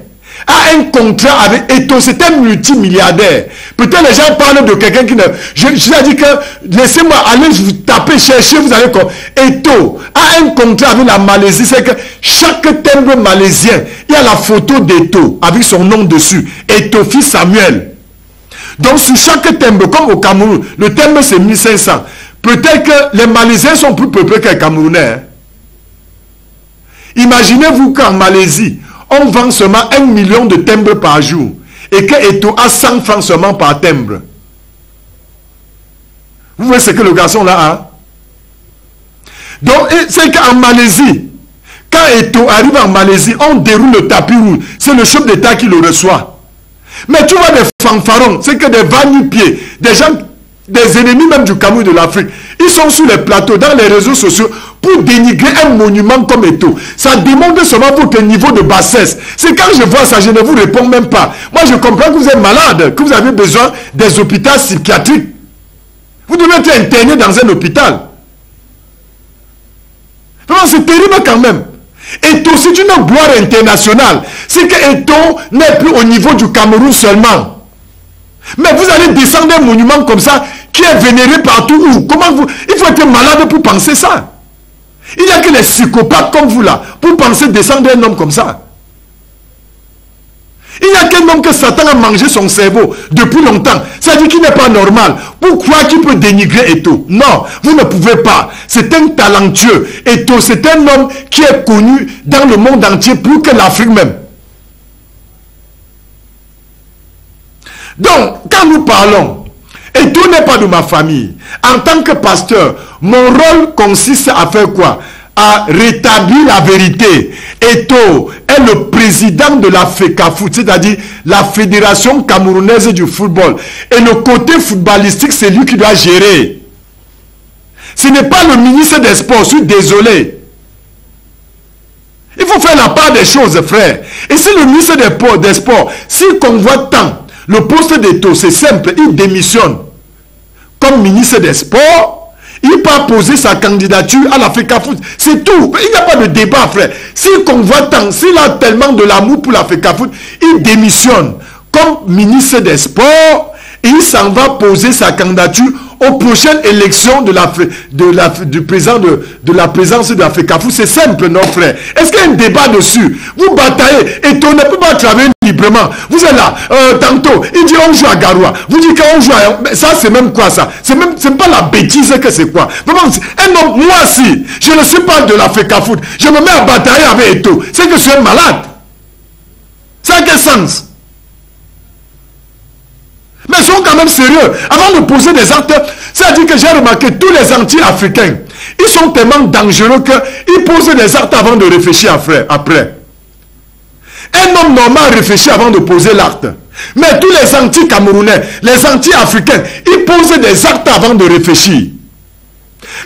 a un contrat avec Eto'o, c'est un multimilliardaire. Peut-être les gens parlent de quelqu'un qui ne... Je dis que, laissez-moi aller vous taper, chercher, vous allez comme... Eto'o a un contrat avec la Malaisie, c'est que chaque timbre malaisien, il y a la photo d'Eto'o avec son nom dessus. Eto'o, fils Samuel. Donc sur chaque timbre, comme au Cameroun, le timbre c'est 1500. Peut-être que les Malaisiens sont plus peuplés que les Camerounais. Hein? Imaginez-vous qu'en Malaisie, on vend seulement 1 million de timbres par jour et que Eto'o a 100 francs seulement par timbre. Vous voyez ce que le garçon là a? Donc, c'est qu'en Malaisie, quand Eto'o arrive en Malaisie, on déroule le tapis rouge. C'est le chef d'État qui le reçoit. Mais tu vois des fanfarons, c'est que des va-nu-pieds, des gens, des ennemis même du Cameroun et de l'Afrique, ils sont sur les plateaux, dans les réseaux sociaux, pour dénigrer un monument comme Eto'o. Ça démontre seulement votre niveau de bassesse. C'est quand je vois ça, je ne vous réponds même pas. Moi, je comprends que vous êtes malade, que vous avez besoin des hôpitaux psychiatriques. Vous devez être interné dans un hôpital. C'est terrible quand même. Eto'o, c'est une gloire internationale. C'est que Eto'o n'est plus au niveau du Cameroun seulement. Mais vous allez descendre un monument comme ça qui est vénéré partout où? Comment vous... Il faut être malade pour penser ça. Il n'y a que les psychopathes comme vous là pour penser descendre un homme comme ça. Il n'y a qu'un homme que Satan a mangé son cerveau depuis longtemps. Ça dit qu'il n'est pas normal. Pourquoi qu'il peut dénigrer Eto'o? Non, vous ne pouvez pas. C'est un talentueux. Eto'o, c'est un homme qui est connu dans le monde entier plus que l'Afrique même. Donc, quand nous parlons, Eto'o n'est pas de ma famille. En tant que pasteur, mon rôle consiste à faire quoi? À rétablir la vérité. Eto'o est le président de la FECAFOOT, c'est-à-dire la Fédération Camerounaise du Football. Et le côté footballistique, c'est lui qui doit gérer. Ce n'est pas le ministre des Sports, je suis désolé. Il faut faire la part des choses, frère. Et si le ministre des Sports, s'il convoite tant le poste d'Eto'o, c'est simple, il démissionne. Comme ministre des Sports, il peut poser sa candidature à la FECAFOOT. C'est tout. Il n'y a pas de débat, frère. S'il convoite tant, s'il a tellement de l'amour pour la FECAFOOT, il démissionne. Comme ministre des Sports, il s'en va poser sa candidature aux prochaines élections du président de la présidence de la FECAFOOT. C'est simple, non, frère. Est-ce qu'il y a un débat dessus? Vous bataillez et on ne peut pas travailler librement. Vous êtes là, tantôt, il dit on joue à Garoua. Vous dites qu'on joue à... Ça, c'est même quoi ça? C'est pas la bêtise que c'est quoi? Vraiment, un homme, moi si, je ne suis pas de la FECAFOOT, je me mets à batailler avec Eto'o. C'est que je suis un malade. Ça a quel sens? Mais ils sont quand même sérieux. Avant de poser des actes, c'est-à-dire que j'ai remarqué tous les anti-africains, ils sont tellement dangereux qu'ils posent des actes avant de réfléchir après. Un homme normal réfléchit avant de poser l'acte. Mais tous les anti-camerounais, les anti-africains, ils posent des actes avant de réfléchir.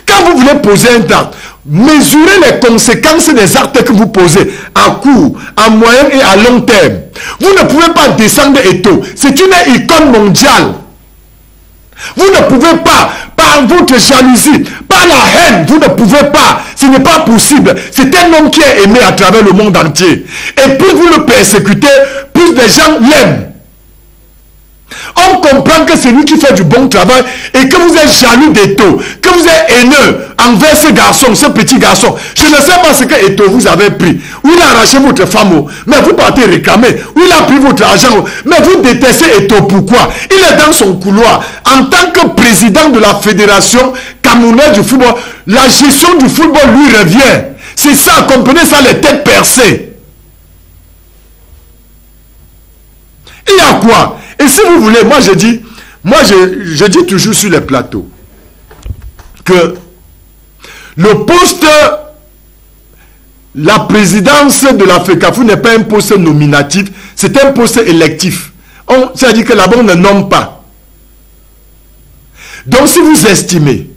Quand vous voulez poser un acte, mesurez les conséquences des actes que vous posez à court, à moyen et à long terme. Vous ne pouvez pas descendre Eto'o. C'est une icône mondiale. Vous ne pouvez pas, par votre jalousie, par la haine, vous ne pouvez pas. Ce n'est pas possible. C'est un homme qui est aimé à travers le monde entier. Et plus vous le persécutez, plus les gens l'aiment. On comprend que c'est lui qui fait du bon travail et que vous êtes jaloux d'Eto'o, que vous êtes haineux envers ce garçon, ce petit garçon. Je ne sais pas ce que Eto'o vous avez pris. Où il a arraché votre femme, mais vous partez réclamer. Où il a pris votre argent, mais vous détestez Eto'o. Pourquoi? Il est dans son couloir. En tant que président de la Fédération Camerounaise du football, la gestion du football lui revient. C'est ça, comprenez ça, les têtes percées. Il y a quoi? Et si vous voulez, moi je dis toujours sur les plateaux que le poste, la présidence de la FECAFOOT n'est pas un poste nominatif, c'est un poste électif. C'est-à-dire que là-bas on ne nomme pas. Donc si vous estimez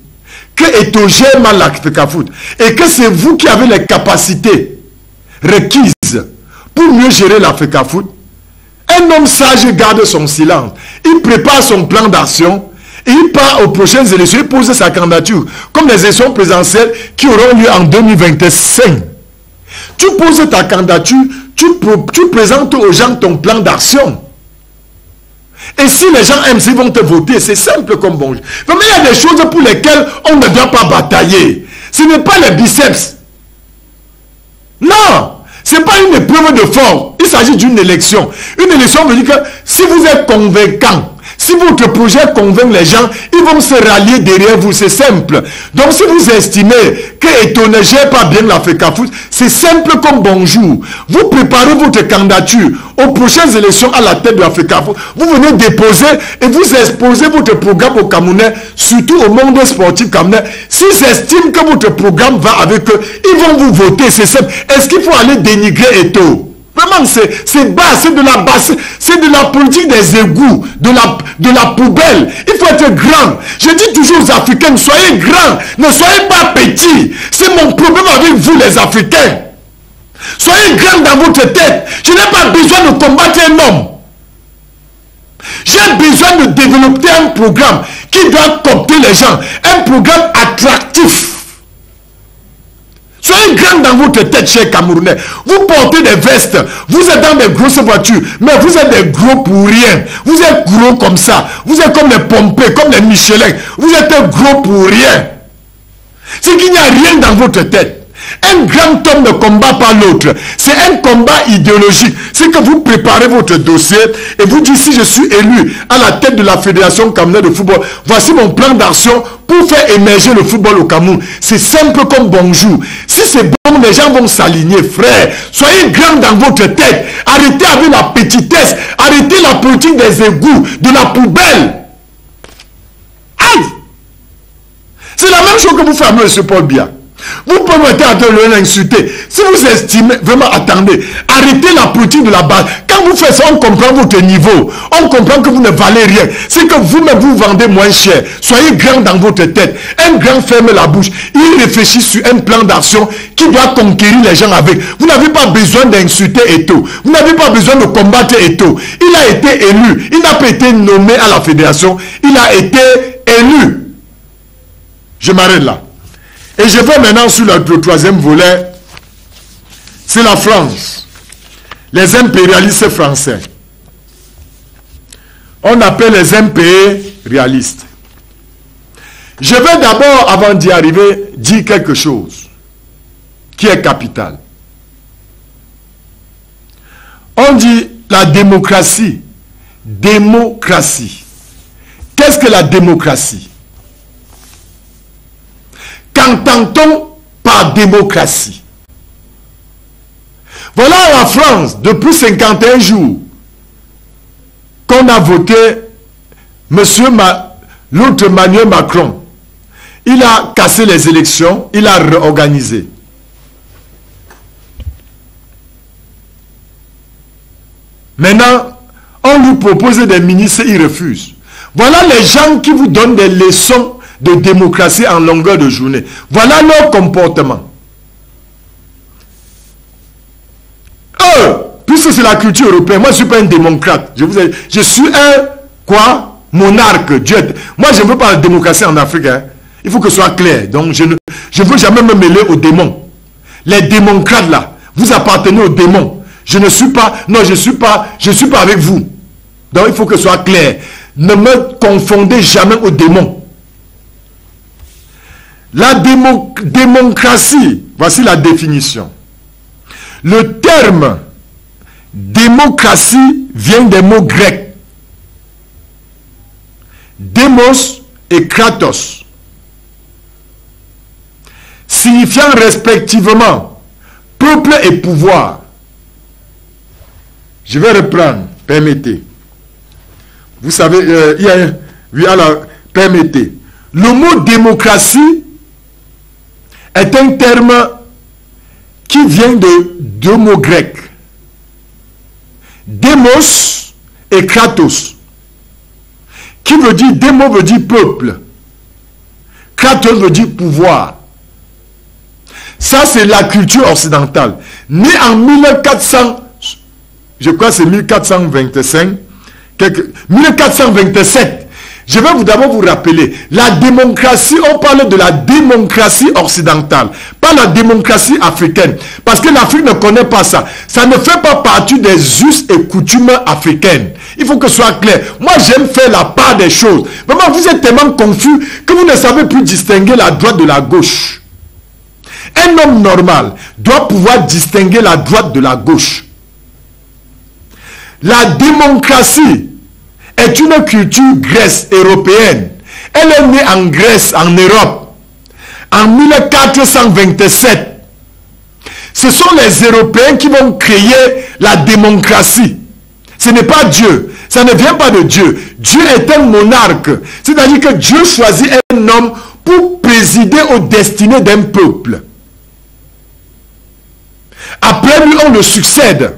que Eto'o gère mal la FECAFOOT et que c'est vous qui avez les capacités requises pour mieux gérer la FECAFOOT, Un homme sage garde son silence. Il prépare son plan d'action. Et il part aux prochaines élections. Il pose sa candidature. Comme les élections présidentielles qui auront lieu en 2025. Tu poses ta candidature. Tu présentes aux gens ton plan d'action. Et si les gens aiment, ils vont te voter. C'est simple comme bonjour. Mais il y a des choses pour lesquelles on ne doit pas batailler. Ce n'est pas les biceps. Non. Ce n'est pas une épreuve de force. Il s'agit d'une élection. Une élection veut dire que si vous êtes convaincant, si votre projet convainc les gens, ils vont se rallier derrière vous. C'est simple. Donc si vous estimez que Eto'o ne gère pas bien l'Africafoot, c'est simple comme bonjour. Vous préparez votre candidature aux prochaines élections à la tête de l'Africafoot. Vous venez déposer et vous exposez votre programme aux Camerounais, surtout au monde sportif camerounais. S'ils estiment que votre programme va avec eux, ils vont vous voter. C'est simple. Est-ce qu'il faut aller dénigrer Eto'o? Vraiment, c'est bas, c'est de la basse, c'est de la politique des égouts, de la poubelle. Il faut être grand. Je dis toujours aux Africains, soyez grands, ne soyez pas petits. C'est mon problème avec vous les Africains. Soyez grands dans votre tête. Je n'ai pas besoin de combattre un homme. J'ai besoin de développer un programme qui doit coopter les gens. Un programme attractif. Soyez grand dans votre tête, chers Camerounais. Vous portez des vestes, vous êtes dans des grosses voitures, mais vous êtes des gros pour rien. Vous êtes gros comme ça. Vous êtes comme les Pompées, comme les Michelin. Vous êtes gros pour rien. C'est qu'il n'y a rien dans votre tête. Un grand homme ne combat pas l'autre. C'est un combat idéologique. C'est que vous préparez votre dossier et vous dites, si je suis élu à la tête de la Fédération camerounaise de football, voici mon plan d'action pour faire émerger le football au Cameroun. C'est simple comme bonjour. Si c'est bon, les gens vont s'aligner, frère. Soyez grand dans votre tête. Arrêtez avec la petitesse. Arrêtez la politique des égouts, de la poubelle. Aïe! C'est la même chose que vous faites à M. Paul Biya. Vous pouvez être en train de l'insulter. Si vous estimez, vraiment, attendez, arrêtez la politique de la base. Quand vous faites ça, on comprend votre niveau. On comprend que vous ne valez rien. C'est que vous-même, vous vendez moins cher. Soyez grand dans votre tête. Un grand ferme la bouche. Il réfléchit sur un plan d'action qui doit conquérir les gens avec. Vous n'avez pas besoin d'insulter Eto'o. Vous n'avez pas besoin de combattre Eto'o. Il a été élu. Il n'a pas été nommé à la fédération. Il a été élu. Je m'arrête là. Et je vais maintenant sur le troisième volet. C'est la France. Les impérialistes français. On appelle les impérialistes. Je vais d'abord, avant d'y arriver, dire quelque chose qui est capital. On dit la démocratie. Démocratie. Qu'est-ce que la démocratie? Qu'entend-on par démocratie? Voilà la France, depuis 51 jours, qu'on a voté l'autre Emmanuel Macron. Il a cassé les élections, il a réorganisé. Maintenant, on lui propose des ministres, il refuse. Voilà les gens qui vous donnent des leçons de démocratie en longueur de journée. Voilà leur comportement. Puisque c'est la culture européenne, moi je ne suis pas un démocrate. Je suis un monarque. Dieu. Moi je ne veux pas la démocratie en Afrique. Hein. Il faut que ce soit clair. Donc je ne veux jamais me mêler aux démons. Les démocrates là, vous appartenez aux démons. Je ne suis pas, non je suis pas avec vous. Donc il faut que ce soit clair. Ne me confondez jamais aux démons. La démocratie, voici la définition. Le terme démocratie vient des mots grecs. Démos et kratos. Signifiant respectivement peuple et pouvoir. Je vais reprendre, permettez. Vous savez, permettez. Le mot démocratie est un terme qui vient de deux mots grecs. Démos et kratos. Qui veut dire, démos veut dire peuple. Kratos veut dire pouvoir. Ça, c'est la culture occidentale. Née en je crois que c'est 1425, 1427. Je vais d'abord vous rappeler, la démocratie, on parle de la démocratie occidentale, pas la démocratie africaine. Parce que l'Afrique ne connaît pas ça. Ça ne fait pas partie des us et coutumes africaines. Il faut que ce soit clair. Moi, j'aime faire la part des choses. Vraiment, vous êtes tellement confus que vous ne savez plus distinguer la droite de la gauche. Un homme normal doit pouvoir distinguer la droite de la gauche. La démocratie est une culture gréco-européenne. Elle est née en Grèce, en Europe, en 1427. Ce sont les Européens qui vont créer la démocratie. Ce n'est pas Dieu. Ça ne vient pas de Dieu. Dieu est un monarque. C'est-à-dire que Dieu choisit un homme pour présider aux destinées d'un peuple. Après lui, on le succède.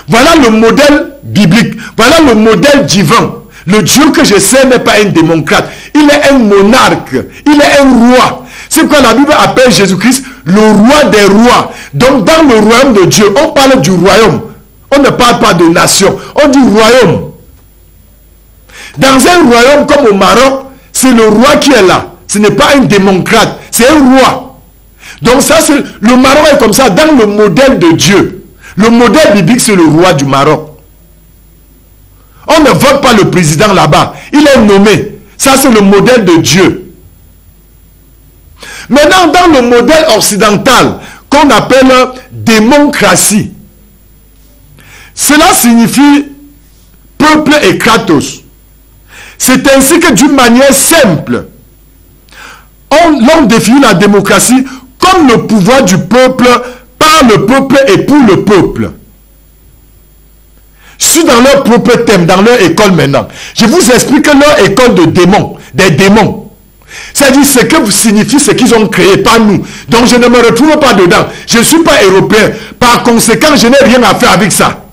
Voilà le modèle biblique. Voilà le modèle divin. Le Dieu que je sais n'est pas un démocrate. Il est un monarque. Il est un roi. C'est pourquoi la Bible appelle Jésus-Christ le roi des rois. Donc dans le royaume de Dieu, on parle du royaume. On ne parle pas de nation. On dit royaume. Dans un royaume comme au Maroc, c'est le roi qui est là. Ce n'est pas un démocrate. C'est un roi. Donc ça, c'est le Maroc est comme ça dans le modèle de Dieu. Le modèle biblique, c'est le roi du Maroc. On ne vote pas le président là-bas. Il est nommé. Ça, c'est le modèle de Dieu. Maintenant, dans le modèle occidental, qu'on appelle démocratie, cela signifie peuple et kratos. C'est ainsi que d'une manière simple, l'on définit la démocratie comme le pouvoir du peuple, par le peuple et pour le peuple. Je suis dans leur propre thème, dans leur école maintenant. Je vous explique leur école de démons, des démons. C'est-à-dire ce que signifie ce qu'ils ont créé, pas nous. Donc je ne me retrouve pas dedans. Je ne suis pas européen. Par conséquent, je n'ai rien à faire avec ça.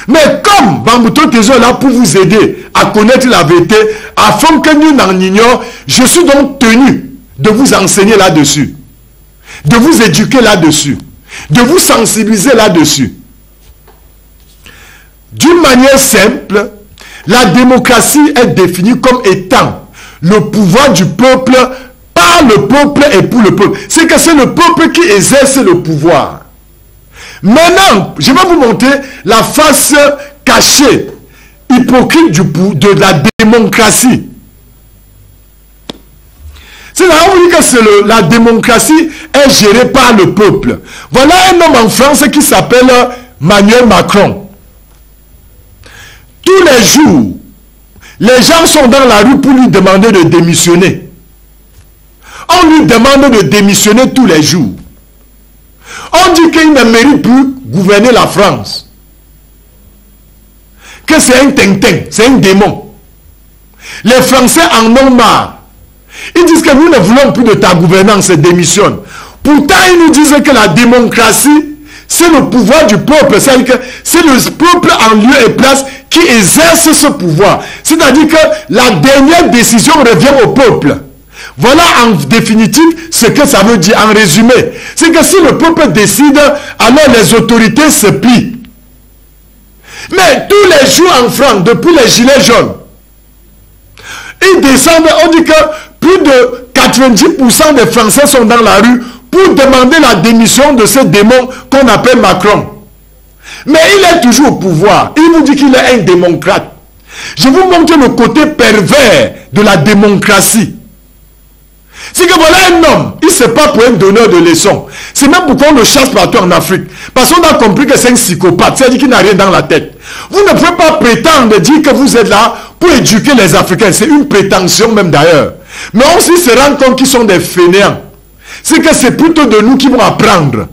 Mais comme Bambouto Tezo est là pour vous aider à connaître la vérité, afin que nous n'en ignorions, je suis donc tenu de vous enseigner là-dessus, de vous éduquer là-dessus, de vous sensibiliser là-dessus. D'une manière simple, la démocratie est définie comme étant le pouvoir du peuple, par le peuple et pour le peuple. C'est que c'est le peuple qui exerce le pouvoir. Maintenant, je vais vous montrer la face cachée, hypocrite de la démocratie. C'est là où on dit que la démocratie est gérée par le peuple. Voilà un homme en France qui s'appelle Emmanuel Macron. Tous les jours, les gens sont dans la rue pour lui demander de démissionner. On lui demande de démissionner tous les jours. On dit qu'il ne mérite plus gouverner la France. Que c'est un tintin, c'est un démon. Les Français en ont marre. Ils disent que nous ne voulons plus de ta gouvernance, démissionne. Pourtant, ils nous disent que la démocratie, c'est le pouvoir du peuple. C'est-à-dire que c'est le peuple en lieu et place qui exerce ce pouvoir. C'est-à-dire que la dernière décision revient au peuple. Voilà en définitive ce que ça veut dire en résumé. C'est que si le peuple décide, alors les autorités se plient. Mais tous les jours en France, depuis les gilets jaunes, ils descendent, on dit que plus de 90% des Français sont dans la rue pour demander la démission de ce démon qu'on appelle Macron. Mais il est toujours au pouvoir. Il vous dit qu'il est un démocrate. Je vous montre le côté pervers de la démocratie. C'est que voilà un homme, il ne sait pas pour un donneur de leçons. C'est même pourquoi on le chasse partout en Afrique. Parce qu'on a compris que c'est un psychopathe, c'est-à-dire qu'il n'a rien dans la tête. Vous ne pouvez pas prétendre dire que vous êtes là pour éduquer les Africains. C'est une prétention même d'ailleurs. Mais on se rend compte qu'ils sont des fainéants. C'est que c'est plutôt de nous qui vont apprendre.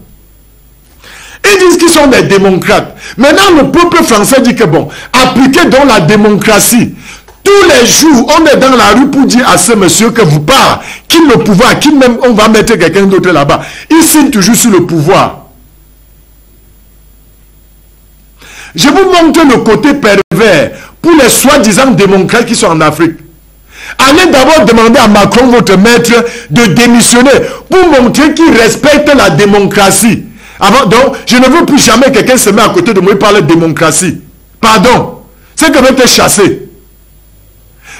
Ils disent qu'ils sont des démocrates. Maintenant, le peuple français dit que bon, appliquez donc la démocratie. Tous les jours, on est dans la rue pour dire à ce monsieur que vous parlez, qu'il le pouvoir, qu'il même on va mettre quelqu'un d'autre là-bas. Il signe toujours sur le pouvoir. Je vous montre le côté pervers pour les soi-disant démocrates qui sont en Afrique. Allez d'abord demander à Macron, votre maître, de démissionner pour montrer qu'il respecte la démocratie. Avant, donc, je ne veux plus jamais que quelqu'un se mette à côté de moi et parle de démocratie. Pardon. C'est que je vais te chasser.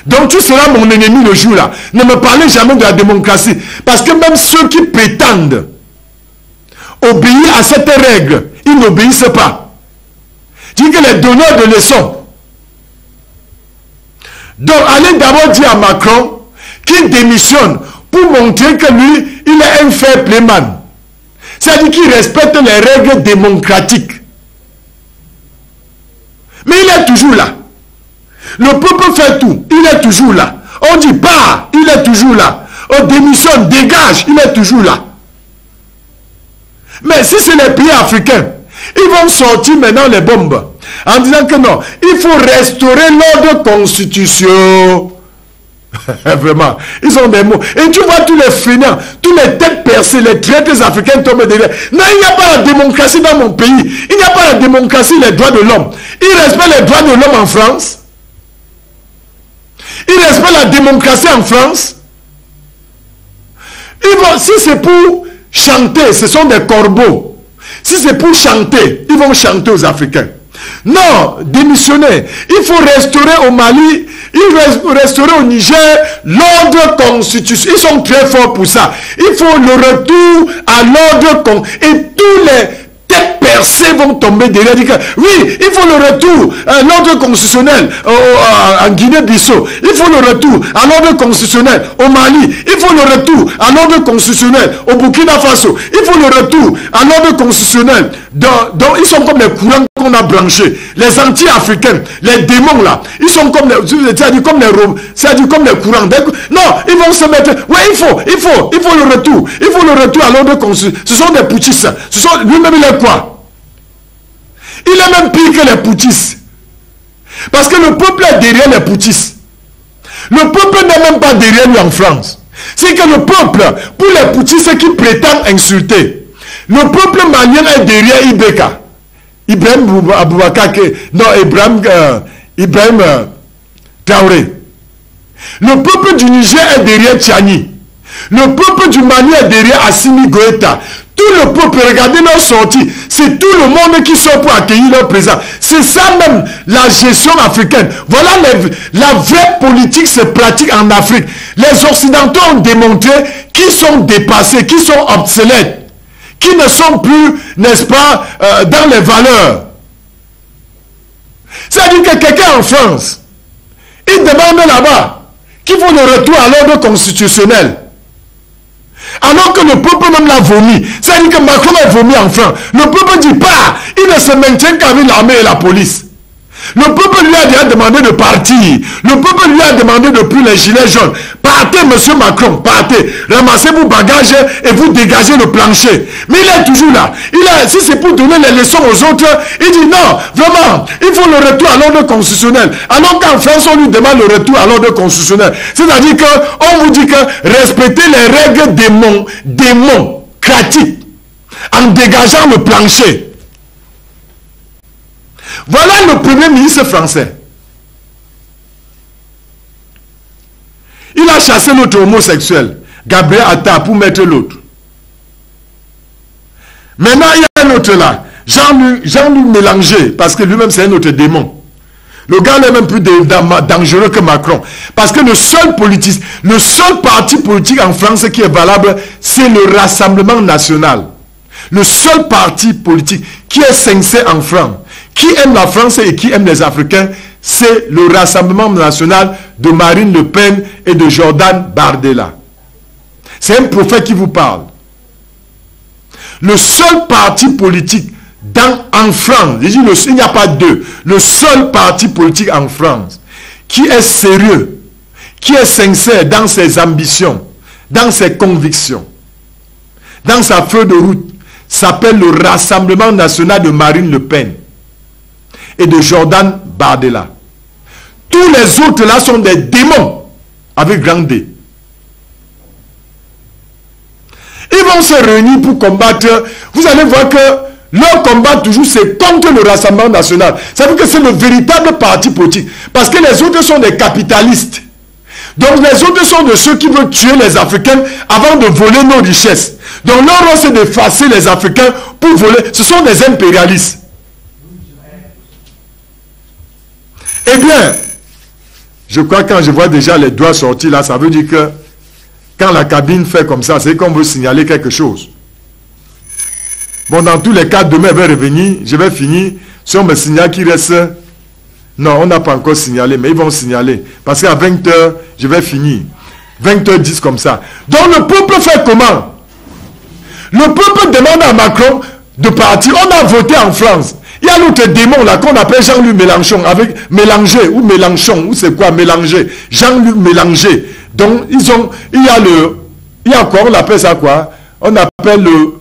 Donc tu seras mon ennemi le jour-là. Ne me parlez jamais de la démocratie. Parce que même ceux qui prétendent obéir à cette règle, ils n'obéissent pas. Je dis que les donneurs de leçons. Donc allez d'abord dire à Macron qu'il démissionne pour montrer que lui, il est un fair playman. C'est-à-dire qu'il respecte les règles démocratiques. Mais il est toujours là. Le peuple fait tout. Il est toujours là. On dit pas, il est toujours là. On démissionne, dégage, il est toujours là. Mais si c'est les pays africains, ils vont sortir maintenant les bombes en disant que non, il faut restaurer l'ordre constitution. Vraiment, ils ont des mots. Et tu vois tous les fainéants, tous les têtes percées, les traités africains tombent derrière. Non, il n'y a pas la démocratie dans mon pays. Il n'y a pas la démocratie, les droits de l'homme. Ils respectent les droits de l'homme en France. Ils respectent la démocratie en France. Ils vont, si c'est pour chanter, ce sont des corbeaux. Si c'est pour chanter, ils vont chanter aux Africains. Non, démissionner. Il faut restaurer au Mali, il faut restaurer au Niger l'ordre constitutionnel. Ils sont très forts pour ça. Il faut le retour à l'ordre constitutionnel. Et tous les têtes percées vont tomber derrière. Oui, il faut le retour à l'ordre constitutionnel en Guinée-Bissau. Il faut le retour à l'ordre constitutionnel au Mali. Il faut le retour à l'ordre constitutionnel au Burkina Faso. Il faut le retour à l'ordre constitutionnel. Donc ils sont comme les courants qu'on a branchés. Les anti-africains, les démons là, ils sont comme c'est-à-dire comme les courants. Non, ils vont se mettre. Oui, il faut le retour. Il faut le retour à l'ordre constitutionnel. Ce sont des putschistes. Lui-même il est quoi? Il est même pire que les putschistes. Parce que le peuple est derrière les putschistes. Le peuple n'est même pas derrière lui en France. C'est que le peuple, pour les putschistes qui prétendent insulter, le peuple malien est derrière Ibeka. Ibrahim Aboubakar, non, Ibrahim Traoré. Le peuple du Niger est derrière Tchani. Le peuple du Mali est derrière Assimi Goïta. Tout le peuple, regardez leur sortie. C'est tout le monde qui sort pour accueillir leur président. C'est ça même la gestion africaine. Voilà la vraie politique se pratique en Afrique. Les Occidentaux ont démontré qu'ils sont dépassés, qu'ils sont obsolètes, qui ne sont plus, n'est-ce pas, dans les valeurs. C'est-à-dire que quelqu'un en France, il demande là-bas qu'il faut le retour à l'ordre constitutionnel. Alors que le peuple même l'a vomi. C'est-à-dire que Macron a vomi en France. Le peuple dit pas, il ne se maintient qu'avec l'armée et la police. Le peuple lui a déjà demandé de partir. Le peuple lui a demandé de plus les gilets jaunes. Partez, monsieur Macron, partez. Ramassez vos bagages et vous dégagez le plancher. Mais il est toujours là. Si c'est pour donner les leçons aux autres, il dit non, vraiment, il faut le retour à l'ordre constitutionnel. Alors qu'en France, on lui demande le retour à l'ordre constitutionnel. C'est-à-dire qu'on vous dit que respectez les règles démocratiques en dégageant le plancher. Voilà le premier ministre français. Il a chassé l'autre homosexuel, Gabriel Attal, pour mettre l'autre. Maintenant, il y a un autre là, Jean-Luc Mélanger, parce que lui-même c'est un autre démon. Le gars est même plus dangereux que Macron. Parce que le seul parti politique en France qui est valable, c'est le Rassemblement national. Le seul parti politique qui est sincère en France, qui aime la France et qui aime les Africains, c'est le Rassemblement national de Marine Le Pen et de Jordan Bardella. C'est un prophète qui vous parle. Le seul parti politique en France, il n'y a pas deux, le seul parti politique en France qui est sérieux, qui est sincère dans ses ambitions, dans ses convictions, dans sa feuille de route, s'appelle le Rassemblement national de Marine Le Pen et de Jordan Bardella. Tous les autres là sont des démons avec grand D. Ils vont se réunir pour combattre. Vous allez voir que leur combat toujours c'est contre le Rassemblement national. Ça veut dire que c'est le véritable parti politique. Parce que les autres sont des capitalistes. Donc les autres sont de ceux qui veulent tuer les Africains avant de voler nos richesses. Donc leur rôle c'est d'effacer les Africains pour voler. Ce sont des impérialistes. Eh bien, je crois que quand je vois déjà les doigts sortir là, ça veut dire que quand la cabine fait comme ça, c'est qu'on veut signaler quelque chose. Bon, dans tous les cas, demain je vais revenir, je vais finir. Si on me signale qu'il reste... Non, on n'a pas encore signalé, mais ils vont signaler. Parce qu'à 20h, je vais finir. 20h10 comme ça. Donc le peuple fait comment? Le peuple demande à Macron de partir. On a voté en France. Il y a l'autre démon là qu'on appelle Jean-Luc Mélenchon, avec Mélanger, ou Mélenchon, ou c'est quoi, Mélanger. Jean-Luc Mélanger. Donc, il y a quoi, on appelle ça quoi? On appelle le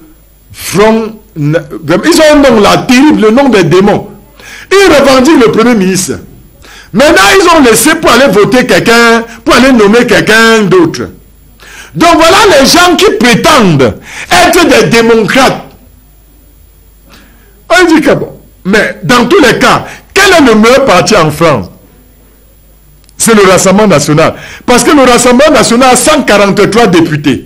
front, ils ont un nom là, terrible, le nom des démons. Ils revendiquent le Premier ministre. Maintenant, ils ont laissé pour aller voter quelqu'un, pour aller nommer quelqu'un d'autre. Donc voilà les gens qui prétendent être des démocrates. On dit que bon, mais dans tous les cas, quel est le meilleur parti en France? C'est le Rassemblement National. Parce que le Rassemblement National a 143 députés.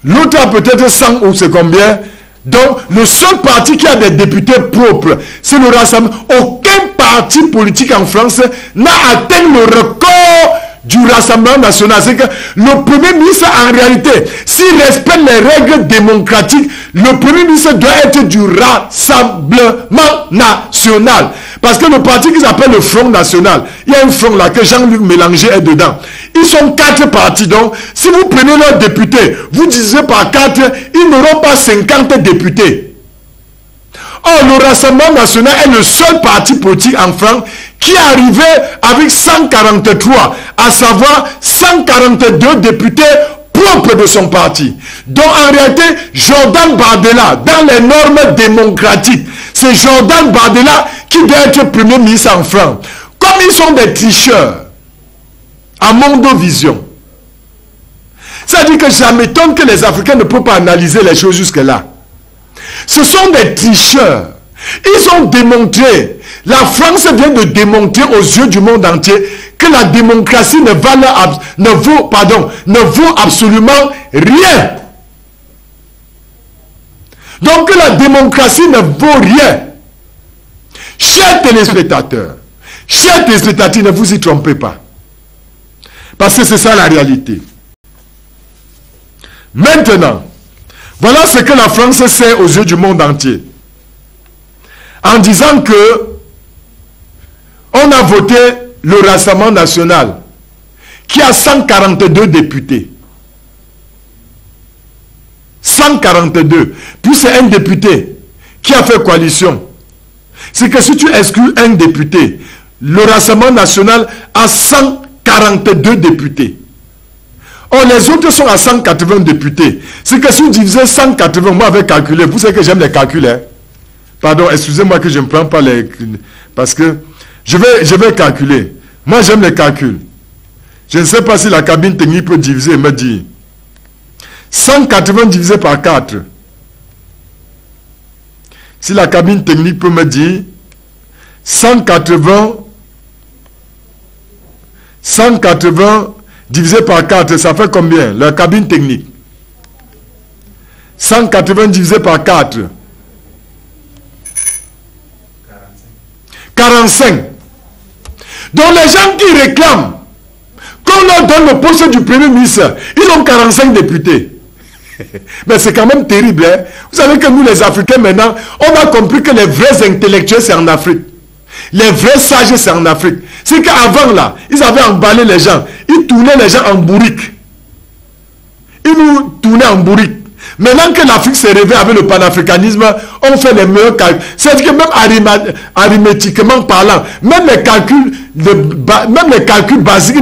L'autre a peut-être 100 ou c'est combien? Donc, le seul parti qui a des députés propres, c'est le Rassemblement. Aucun parti politique en France n'a atteint le record du Rassemblement National. C'est que le Premier ministre, en réalité, s'il respecte les règles démocratiques, le Premier ministre doit être du Rassemblement National. Parce que le parti qu'ils appellent le Front National, il y a un front là que Jean-Luc Mélencher est dedans. Ils sont 4 partis. Donc, si vous prenez leurs députés, vous divisez par 4, ils n'auront pas 50 députés. Or, le Rassemblement National est le seul parti politique en France qui est arrivé avec 143, à savoir 142 députés propres de son parti. Donc, en réalité, Jordan Bardella, dans les normes démocratiques, c'est Jordan Bardella qui doit être Premier ministre en France. Comme ils sont des tricheurs, à Mondovision, ça dit que ça m'étonne que les Africains ne peuvent pas analyser les choses jusque-là. Ce sont des tricheurs. Ils ont démontré, la France vient de démontrer aux yeux du monde entier que la démocratie ne vaut absolument rien. Donc que la démocratie ne vaut rien. Chers téléspectateurs, ne vous y trompez pas. Parce que c'est ça la réalité. Maintenant, voilà ce que la France sait aux yeux du monde entier. En disant que on a voté le Rassemblement National qui a 142 députés. 142. Puis c'est un député qui a fait coalition. C'est que si tu exclus un député, le Rassemblement National a 142 députés. Or, les autres sont à 180 députés. C'est que si vous divisez 180, moi avec calculer, vous savez que j'aime les calculs. Hein? Pardon, excusez-moi que je ne prends pas les... Parce que je vais calculer. Moi, j'aime les calculs. Je ne sais pas si la cabine technique peut diviser et me dire. 180 divisé par 4. Si la cabine technique peut me dire 180 divisé par 4, ça fait combien? La cabine technique. 180 divisé par 4. 45. Donc les gens qui réclament qu'on leur donne le poste du Premier ministre, ils ont 45 députés. Mais c'est quand même terrible. Hein? Vous savez que nous les Africains maintenant, on a compris que les vrais intellectuels c'est en Afrique. Les vrais sages c'est en Afrique. C'est qu'avant là, ils avaient emballé les gens. Ils tournaient les gens en bourrique. Ils nous tournaient en bourrique. Maintenant que l'Afrique s'est réveillée avec le panafricanisme, on fait les meilleurs calculs. C'est-à-dire que même arithmétiquement parlant, même les calculs basiques,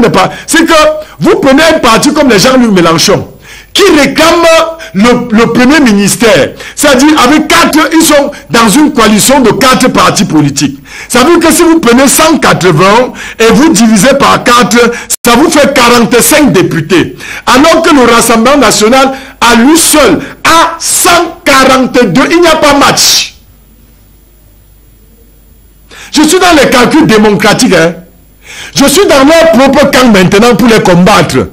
c'est que vous prenez un parti comme les Jean-Luc Mélenchon, qui réclament le premier ministère. C'est-à-dire, avec 4, ils sont dans une coalition de 4 partis politiques. Ça veut dire que si vous prenez 180 et vous divisez par 4, ça vous fait 45 députés. Alors que le Rassemblement National, à lui seul, a 142. Il n'y a pas match. Je suis dans les calculs démocratiques. Hein. Je suis dans leur propre camp maintenant pour les combattre.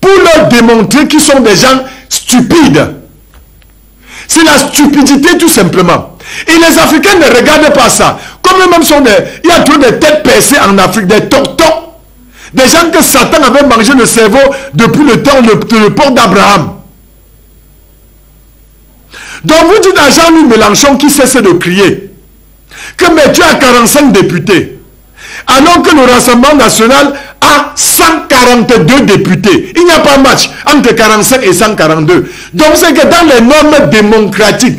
Pour leur démontrer qu'ils sont des gens stupides. C'est la stupidité tout simplement. Et les Africains ne regardent pas ça. Comme eux-mêmes sont des... Il y a trop de têtes percées en Afrique, des tontons. Des gens que Satan avait mangé le cerveau depuis le temps de le port d'Abraham. Donc vous dites à Jean-Luc Mélenchon qui cesse de crier que mais tu as 45 députés. Alors que le Rassemblement national a 142 députés. Il n'y a pas match entre 45 et 142. Donc c'est que dans les normes démocratiques,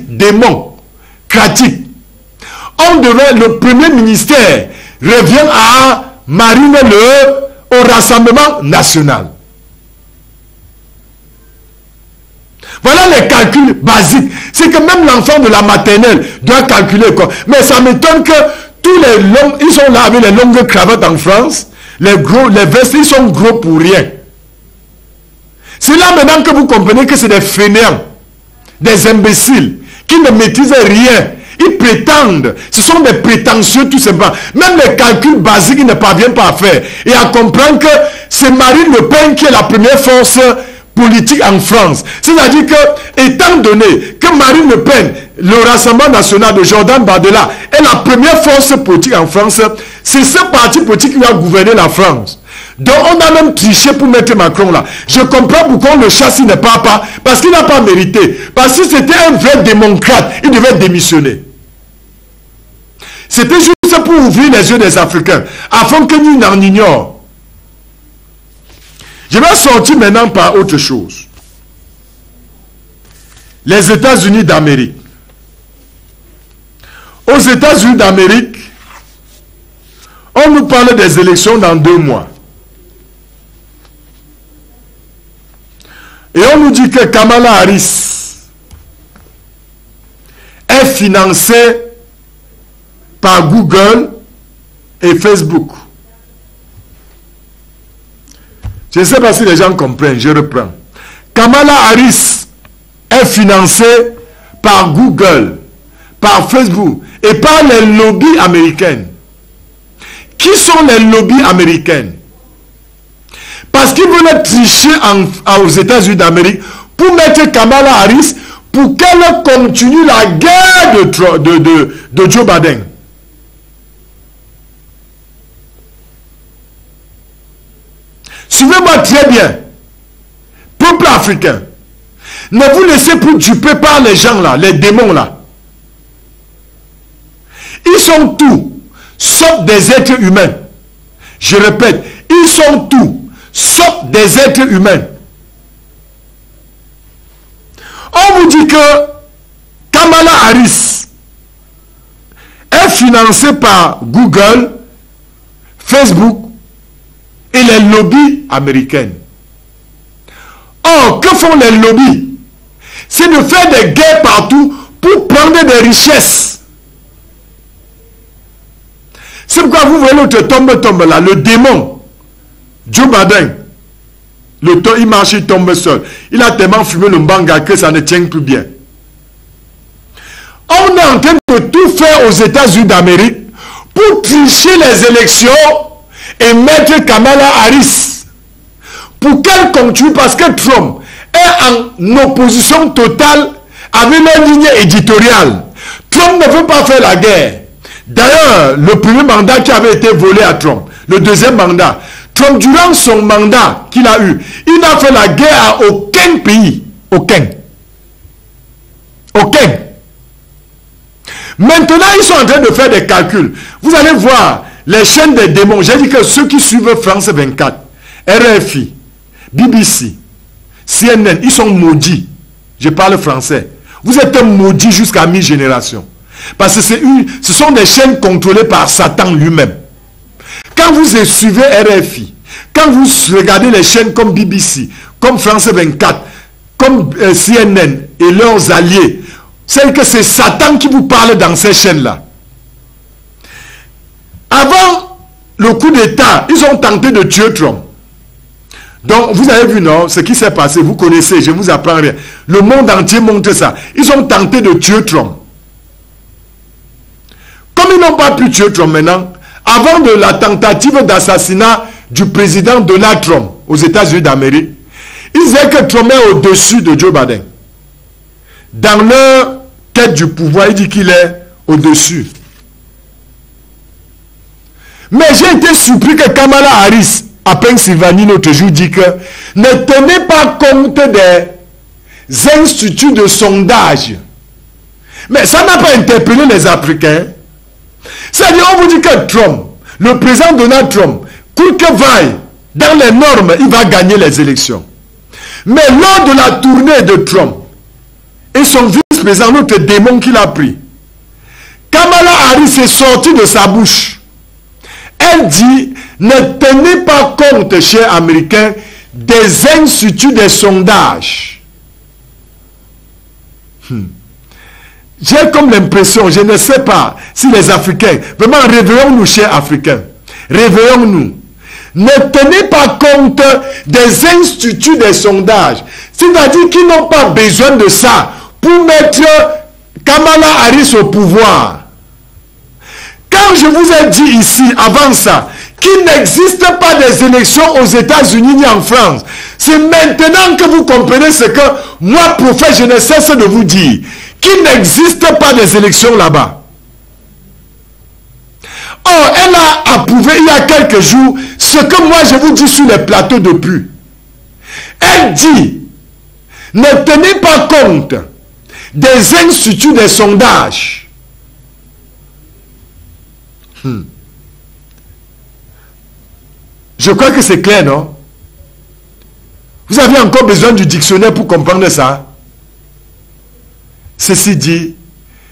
le premier ministère revient à Marine Le au Rassemblement national. Voilà les calculs basiques. C'est que même l'enfant de la maternelle doit calculer quoi. Mais ça m'étonne que tous les longs, ils sont là avec les longues cravates en France, les vestes, ils sont gros pour rien. C'est là maintenant que vous comprenez que c'est des fainéants, des imbéciles, qui ne maîtrisent rien. Ils prétendent, ce sont des prétentieux tout simplement. Même les calculs basiques, ils ne parviennent pas à faire. Et à comprendre que c'est Marine Le Pen qui est la première force politique en France. C'est-à-dire que, étant donné que Marine Le Pen, le Rassemblement national de Jordan Bardella, est la première force politique en France, c'est ce parti politique qui va gouverner la France. Donc on a même triché pour mettre Macron là. Je comprends pourquoi on le chasse, il ne part pas, parce qu'il n'a pas mérité. Parce que c'était un vrai démocrate, il devait démissionner. C'était juste pour ouvrir les yeux des Africains, afin que nous n'en ignorions. Je vais sortir maintenant par autre chose. Les États-Unis d'Amérique. Aux États-Unis d'Amérique, on nous parle des élections dans 2 mois. Et on nous dit que Kamala Harris est financée par Google et Facebook. Je ne sais pas si les gens comprennent, je reprends. Kamala Harris est financée par Google, par Facebook et par les lobbies américains. Qui sont les lobbies américains? Parce qu'ils veulent tricher aux États-Unis d'Amérique pour mettre Kamala Harris pour qu'elle continue la guerre de Joe Biden. Suivez-moi très bien. Peuple africain, ne vous laissez plus duper par les gens là, les démons là. Ils sont tout, sauf des êtres humains. Je répète, ils sont tout, sauf des êtres humains. On vous dit que Kamala Harris est financée par Google, Facebook et les lobbies américains. Or, que font les lobbies? C'est de faire des guerres partout pour prendre des richesses. C'est pourquoi vous voyez l'autre tombe là, le démon, Joe Biden. Le temps, il marche, il tombe seul. Il a tellement fumé le mbanga que ça ne tient plus bien. On est en train de tout faire aux États-Unis d'Amérique pour tricher les élections et mettre Kamala Harris pour qu'elle continue, parce que Trump est en opposition totale avec leur ligne éditoriale. Trump ne veut pas faire la guerre. D'ailleurs, le premier mandat qui avait été volé à Trump, le deuxième mandat, Trump, durant son mandat qu'il a eu, il n'a fait la guerre à aucun pays. Aucun. Maintenant, ils sont en train de faire des calculs. Vous allez voir les chaînes des démons. J'ai dit que ceux qui suivent France 24, RFI, BBC, CNN, ils sont maudits. Je parle français. Vous êtes maudits jusqu'à mi-génération. Parce que ce sont des chaînes contrôlées par Satan lui-même. Quand vous suivez RFI, quand vous regardez les chaînes comme BBC, comme France 24, comme CNN et leurs alliés, c'est que c'est Satan qui vous parle dans ces chaînes-là. Avant le coup d'État, ils ont tenté de tuer Trump. Donc, vous avez vu, non, ce qui s'est passé, vous connaissez, je ne vous apprends rien. Le monde entier montre ça. Ils ont tenté de tuer Trump. Comme ils n'ont pas pu tuer Trump maintenant, avant de la tentative d'assassinat du président Donald Trump aux États-Unis d'Amérique, ils disaient que Trump est au-dessus de Joe Biden. Dans leur quête du pouvoir, il dit qu'il est au-dessus. Mais j'ai été surpris que Kamala Harris, à Pennsylvanie, l'autre jour, dit que ne tenez pas compte des instituts de sondage. Mais ça n'a pas interpellé les Africains. C'est-à-dire, on vous dit que Trump, le président Donald Trump, coûte que vaille, dans les normes, il va gagner les élections. Mais lors de la tournée de Trump, et son vice-président, l'autre démon qu'il a pris, Kamala Harris est sortie de sa bouche. Elle dit, ne tenez pas compte, chers Américains, des instituts de sondage. J'ai comme l'impression, je ne sais pas si les Africains, vraiment réveillons-nous, chers Africains, réveillons-nous. Ne tenez pas compte des instituts de sondage. C'est-à-dire qu'ils n'ont pas besoin de ça pour mettre Kamala Harris au pouvoir. Quand je vous ai dit ici, avant ça, qu'il n'existe pas des élections aux États-Unis ni en France, c'est maintenant que vous comprenez ce que moi, prophète, je ne cesse de vous dire, qu'il n'existe pas des élections là-bas. Or, elle a approuvé il y a quelques jours ce que moi je vous dis sur les plateaux depuis. Elle dit, ne tenez pas compte des instituts de sondage. Je crois que c'est clair, non? Vous avez encore besoin du dictionnaire pour comprendre ça? Ceci dit,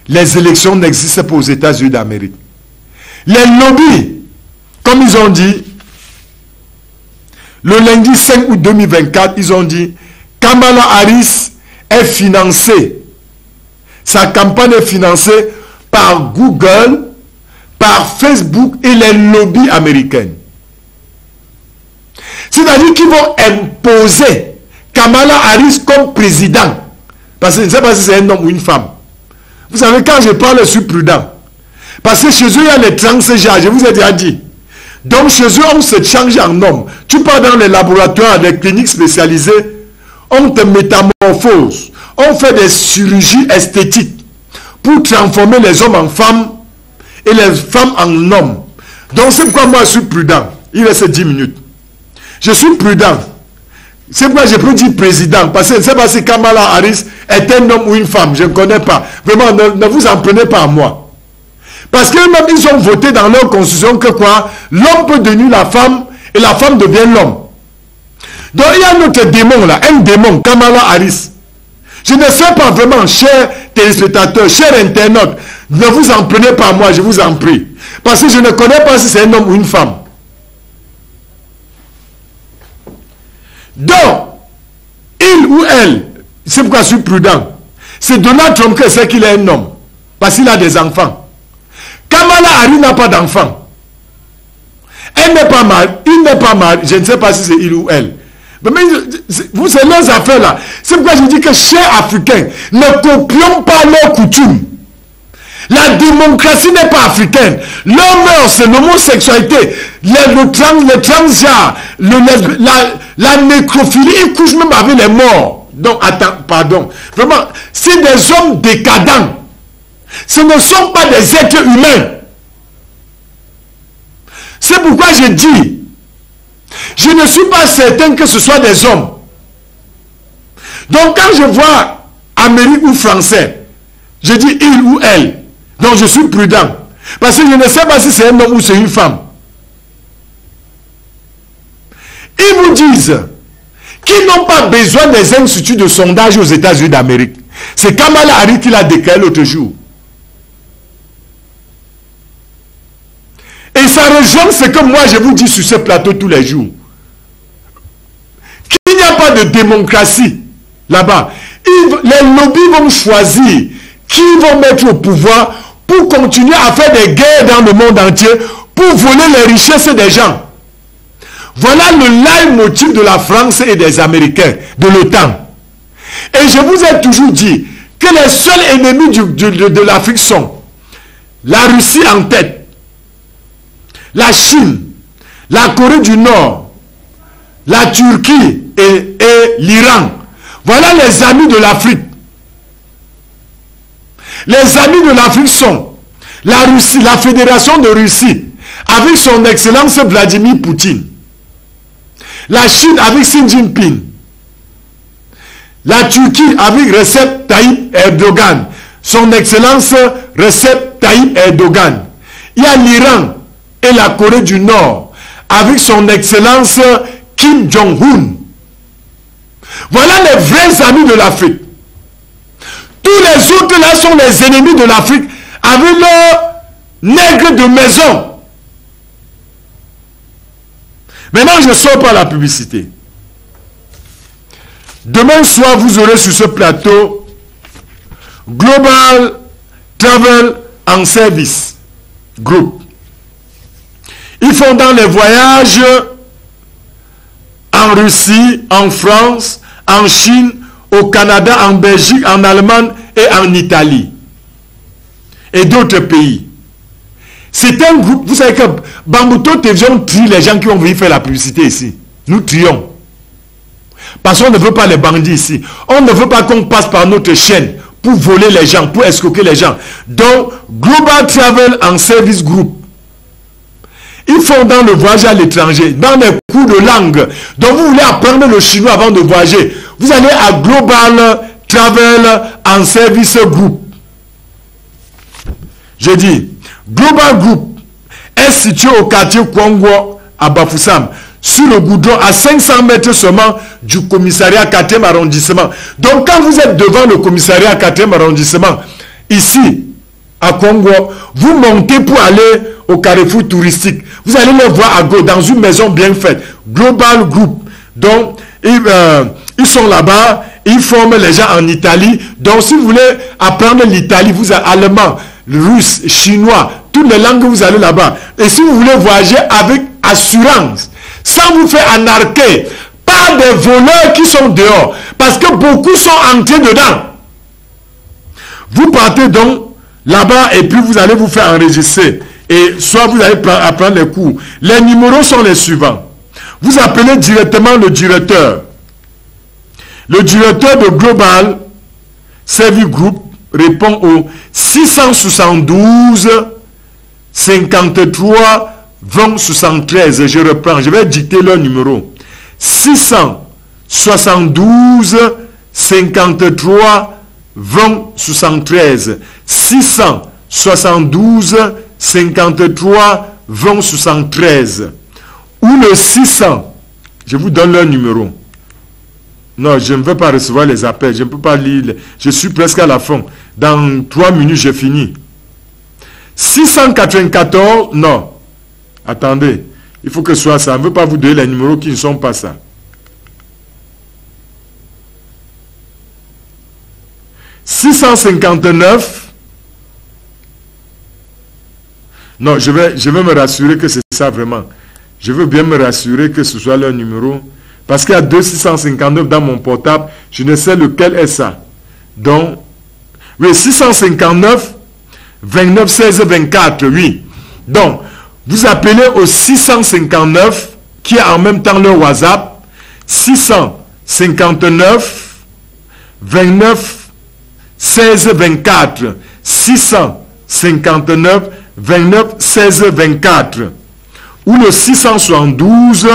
les élections n'existent pas aux États-Unis d'Amérique. Les lobbies, comme ils ont dit, le lundi 5 août 2024, ils ont dit, Kamala Harris est financée. Sa campagne est financée par Google, par Facebook et les lobbies américains. C'est-à-dire qu'ils vont imposer Kamala Harris comme président. Parce que je ne sais pas si c'est un homme ou une femme. Vous savez, quand je parle, je suis prudent. Parce que chez eux, il y a les transgenres, je vous ai déjà dit. Donc chez eux, on se change en homme. Tu pars dans les laboratoires, les cliniques spécialisées, on te métamorphose. On fait des chirurgies esthétiques pour transformer les hommes en femmes et les femmes en hommes. Donc c'est pourquoi moi je suis prudent. Il reste 10 minutes. Je suis prudent. C'est pourquoi je peux dire président. Parce que je ne sais pas si Kamala Harris est un homme ou une femme. Je ne connais pas. Vraiment, ne vous en prenez pas à moi. Parce que même ils ont voté dans leur constitution que quoi? L'homme peut devenir la femme et la femme devient l'homme. Donc il y a notre démon là, un démon, Kamala Harris. Je ne sais pas vraiment, chers téléspectateurs, chers internautes, ne vous en prenez pas à moi, je vous en prie. Parce que je ne connais pas si c'est un homme ou une femme. Donc, il ou elle, c'est pourquoi je suis prudent. C'est Donald Trump qui sait qu'il est un homme. Parce qu'il a des enfants. Kamala Harris n'a pas d'enfants. Elle n'est pas mariée, il n'est pas marié. Je ne sais pas si c'est il ou elle. Mais vous, c'est leurs affaires là. C'est pourquoi je dis que, chers Africains, ne copions pas leurs coutumes. La démocratie n'est pas africaine. Leur mœurs, c'est l'homosexualité, les transgenres, la nécrophilie, ils couchent même avec les morts. Donc, attends, pardon. Vraiment, c'est des hommes décadents. Ce ne sont pas des êtres humains. C'est pourquoi je dis, je ne suis pas certain que ce soit des hommes. Donc, quand je vois Amérique ou Français, je dis il ou elle. Donc, je suis prudent. Parce que je ne sais pas si c'est un homme ou c'est une femme. Ils vous disent qu'ils n'ont pas besoin des instituts de sondage aux États-Unis d'Amérique. C'est Kamala Harris qui l'a déclaré l'autre jour. Et ça rejoint ce que moi je vous dis sur ce plateau tous les jours. Qu'il n'y a pas de démocratie là-bas. Les lobbies vont choisir qui vont mettre au pouvoir pour continuer à faire des guerres dans le monde entier, pour voler les richesses des gens. Voilà le leitmotiv de la France et des Américains, de l'OTAN. Et je vous ai toujours dit que les seuls ennemis de l'Afrique sont la Russie en tête, la Chine, la Corée du Nord, la Turquie et l'Iran. Voilà les amis de l'Afrique. Les amis de l'Afrique sont la Russie, la Fédération de Russie, avec son Excellence Vladimir Poutine. La Chine avec Xi Jinping. La Turquie avec Recep Tayyip Erdogan. Son Excellence Recep Tayyip Erdogan. Il y a l'Iran et la Corée du Nord avec son Excellence Kim Jong-un. Voilà les vrais amis de l'Afrique. Tous les autres là sont les ennemis de l'Afrique avec leurs nègres de maison. Maintenant, je ne sors pas la publicité. Demain soir, vous aurez sur ce plateau Global Travel and Service Group. Ils font dans les voyages en Russie, en France, en Chine, au Canada, en Belgique, en Allemagne et en Italie. Et d'autres pays. C'est un groupe, vous savez que Bambouto Télévision trie les gens qui vont venir faire la publicité ici. Nous trions. Parce qu'on ne veut pas les bandits ici. On ne veut pas qu'on passe par notre chaîne pour voler les gens, pour escroquer les gens. Donc, Global Travel and Service Group. Ils font dans le voyage à l'étranger, dans les cours de langue. Donc, vous voulez apprendre le chinois avant de voyager. Vous allez à Global Travel and Service Group. Je dis, Global Group est situé au quartier Kwangwo à Bafoussam, sur le goudron, à 500 mètres seulement du commissariat 4e arrondissement. Donc, quand vous êtes devant le commissariat 4e arrondissement, ici, à Kwangwo, vous montez pour aller au carrefour touristique. Vous allez le voir à gauche, dans une maison bien faite. Global Group. Donc, ils sont là-bas, ils forment les gens en Italie. Donc, si vous voulez apprendre l'Italie, vous avez allemand, russe, chinois, toutes les langues, vous allez là-bas. Et si vous voulez voyager avec assurance, sans vous faire anarquer par des voleurs qui sont dehors, parce que beaucoup sont entrés dedans. Vous partez donc là-bas et puis vous allez vous faire enregistrer. Et soit vous allez apprendre les cours. Les numéros sont les suivants. Vous appelez directement le directeur. Le directeur de Global Service Group répond au 672 53 20 73. Je reprends, je vais dicter leur numéro. 672 53 20 73. 672 53 20 73. Ou le 600. Je vous donne leur numéro. Non, je ne veux pas recevoir les appels. Je ne peux pas lire. Je suis presque à la fin. Dans 3 minutes, j'ai fini. 694. Non. Attendez. Il faut que ce soit ça. Je ne veux pas vous donner les numéros qui ne sont pas ça. 659. Non, je vais me rassurer que c'est ça vraiment. Je veux bien me rassurer que ce soit leur numéro. Parce qu'il y a 659 dans mon portable. Je ne sais lequel est ça. Donc, oui, 659, 29, 16, 24, oui. Donc, vous appelez au 659, qui est en même temps le WhatsApp. 659, 29, 16, 24. 659, 29, 16, 24. Ou le 672,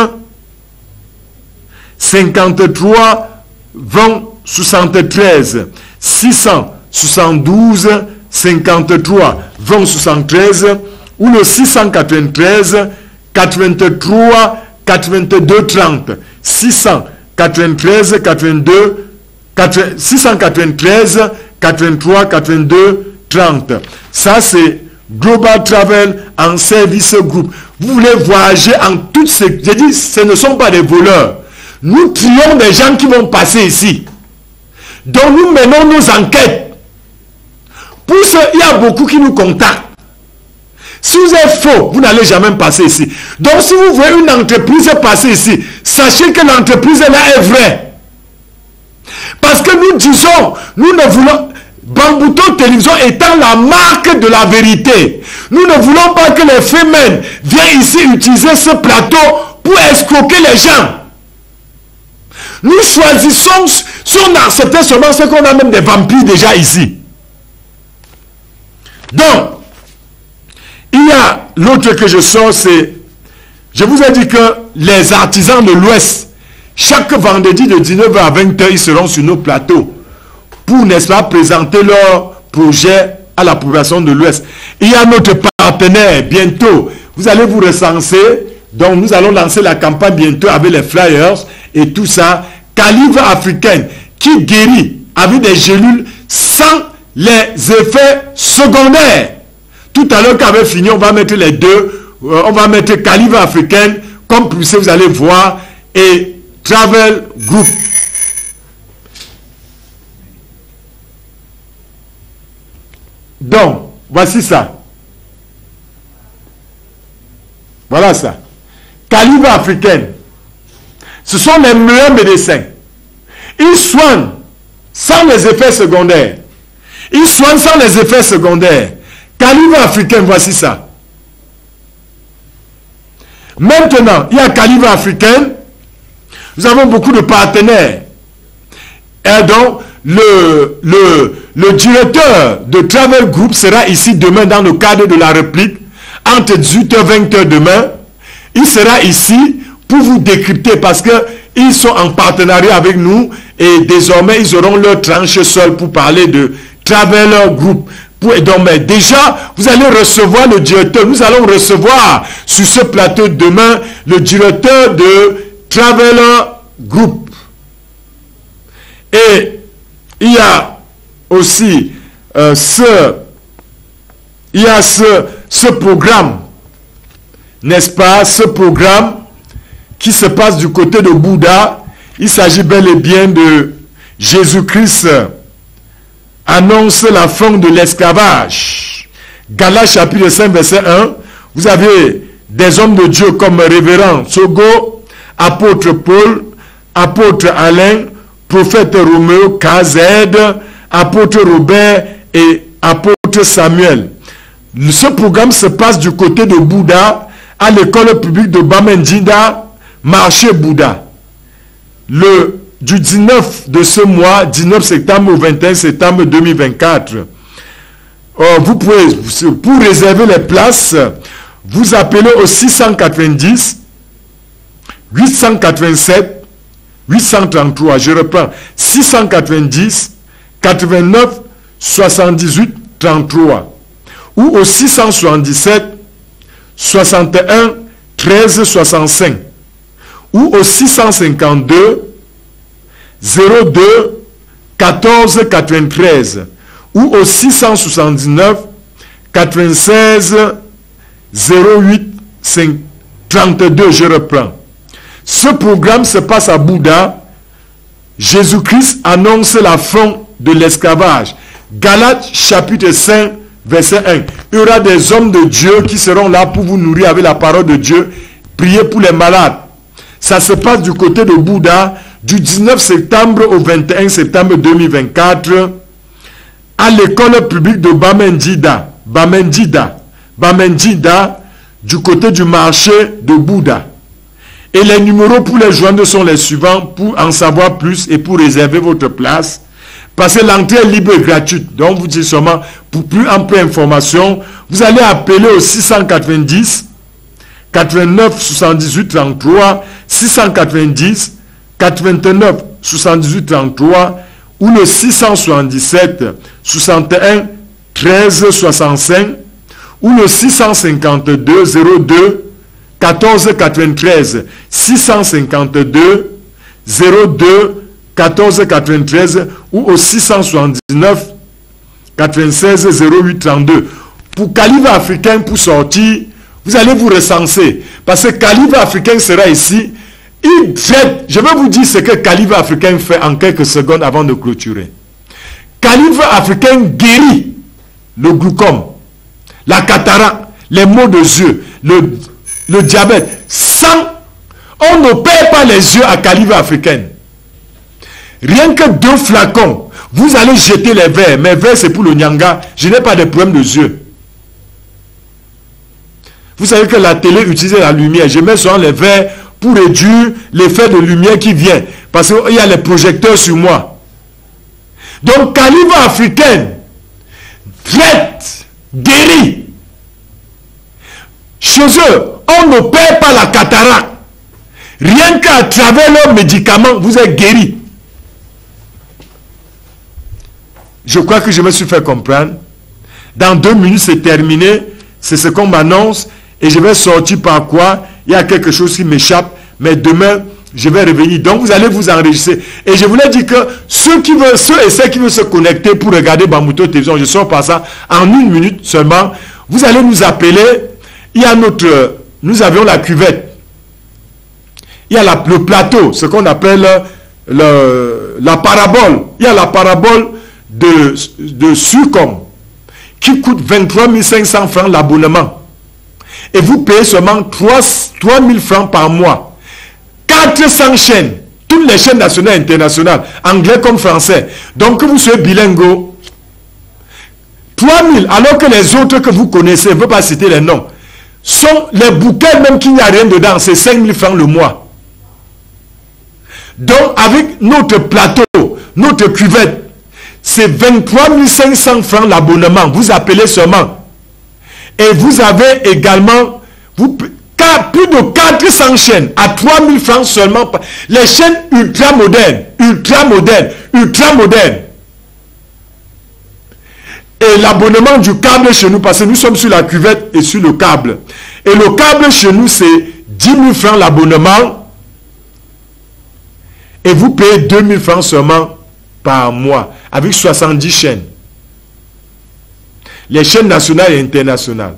53, 20, 73. 672, 53, 20, 73. Ou le 693, 83, 82, 30. 693, 82, 693, 83, 82, 30. Ça, c'est Global Travel and Service Group. Vous voulez voyager en toutes ces... J'ai dit, ce ne sont pas des voleurs. Nous trions des gens qui vont passer ici. Donc nous menons nos enquêtes. Pour ce, il y a beaucoup qui nous contactent. Si vous êtes faux, vous n'allez jamais passer ici. Donc si vous voyez une entreprise passer ici, sachez que l'entreprise là est vraie. Parce que nous disons, nous ne voulons... Bambouto Télévision étant la marque de la vérité. Nous ne voulons pas que les femmes viennent ici utiliser ce plateau pour escroquer les gens. Nous choisissons, si on acceptait seulement ce qu'on a même des vampires déjà ici. Donc, il y a l'autre que je sors, c'est, je vous ai dit que les artisans de l'Ouest, chaque vendredi de 19h à 20h, ils seront sur nos plateaux pour, n'est-ce pas, présenter leur projet à la population de l'Ouest. Il y a notre partenaire, bientôt, vous allez vous recenser, donc nous allons lancer la campagne bientôt avec les flyers et tout ça, Calibre africaine, qui guérit avec des gélules sans les effets secondaires. Tout à l'heure, quand on avait fini, on va mettre les deux, on va mettre Calibre africaine, comme vous allez voir, et Travel Group. Donc, voici ça. Voilà ça. Calibre africaine. Ce sont les meilleurs médecins. Ils soignent sans les effets secondaires. Ils soignent sans les effets secondaires. Calibre africain, voici ça. Maintenant, il y a Calibre africain. Nous avons beaucoup de partenaires. Et donc, le directeur de Travel Group sera ici demain dans le cadre de la réplique, entre 18h et 20h demain. Il sera ici pour vous décrypter parce qu'ils sont en partenariat avec nous et désormais, ils auront leur tranche seule pour parler de Travel Group. Donc, mais déjà, vous allez recevoir le directeur. Nous allons recevoir sur ce plateau demain le directeur de Travel Group. Et il y a aussi ce programme, n'est-ce pas, ce programme qui se passe du côté de Bouddha. Il s'agit bel et bien de Jésus-Christ annonce la fin de l'esclavage. Galates chapitre 5 verset 1. Vous avez des hommes de Dieu comme révérend Sogo, apôtre Paul, apôtre Alain, prophète Roméo Kazed, apôtre Robert et apôtre Samuel. Ce programme se passe du côté de Bouddha à l'école publique de Bamendjida, marché Bouddha. Du 19 de ce mois, 19 septembre au 21 septembre 2024. Vous pouvez, pour réserver les places, vous appelez au 690 887 833. Je reprends. 690 89 78 33. Ou au 677 61 13 65. Ou au 652 02 14 93 ou au 679 96 08 32. Je reprends. Ce programme se passe à Bouddha. Jésus-Christ annonce la fin de l'esclavage. Galates chapitre 5 verset 1. Il y aura des hommes de Dieu qui seront là pour vous nourrir avec la parole de Dieu. Priez pour les malades. Ça se passe du côté de Bouddha du 19 septembre au 21 septembre 2024 à l'école publique de Bamendjida, du côté du marché de Bouddha. Et les numéros pour les joindre sont les suivants pour en savoir plus et pour réserver votre place. Parce que l'entrée est libre et gratuite. Donc vous dites seulement, pour plus ample information, vous allez appeler au 690 89 78 33 690 89 78 33 ou le 677 61 13 65 ou le 652 02 14 93 652 02 14 93 ou au 679 96 08 32. Pour Calibre africain, pour sortir, vous allez vous recenser. Parce que Calibre africain sera ici. Il traite, je vais vous dire ce que Calibre africain fait en quelques secondes avant de clôturer. Calibre africain guérit le glaucome, la cataracte, les maux de yeux, le diabète. On n'opère pas les yeux à Calibre africain. Rien que 2 flacons. Vous allez jeter les verres. Mes verres, c'est pour le Nyanga. Je n'ai pas de problème de yeux. Vous savez que la télé utilise la lumière. Je mets souvent les verres pour réduire l'effet de lumière qui vient. Parce qu'il y a les projecteurs sur moi. Donc, calibre africain, traite, guérit. Chez eux, on ne perd pas la cataracte. Rien qu'à travers leurs médicaments, vous êtes guéri. Je crois que je me suis fait comprendre. Dans 2 minutes, c'est terminé. C'est ce qu'on m'annonce. Et je vais sortir par quoi? Il y a quelque chose qui m'échappe. Mais demain, je vais revenir. Donc, vous allez vous enregistrer. Et je voulais dire que ceux et celles qui veulent se connecter pour regarder Bambouto Télévision, je sors par ça en 1 minute seulement. Vous allez nous appeler. Il y a nous avions la cuvette. Il y a le plateau, ce qu'on appelle la parabole. Il y a la parabole de Sucom qui coûte 23 500 francs l'abonnement. Et vous payez seulement 3 000 francs par mois. 400 chaînes, toutes les chaînes nationales et internationales, anglais comme français. Donc que vous soyez bilingue, 3 000, alors que les autres que vous connaissez, je ne veux pas citer les noms, sont les bouquets même qu'il n'y a rien dedans, c'est 5 000 francs le mois. Donc avec notre plateau, notre cuvette, c'est 23 500 francs l'abonnement. Vous appelez seulement. Et vous avez également plus de 400 chaînes à 3 000 francs seulement. Les chaînes ultra modernes, ultra modernes, ultra modernes. Et l'abonnement du câble chez nous, parce que nous sommes sur la cuvette et sur le câble. Et le câble chez nous, c'est 10 000 francs l'abonnement. Et vous payez 2 000 francs seulement par mois, avec 70 chaînes. Les chaînes nationales et internationales.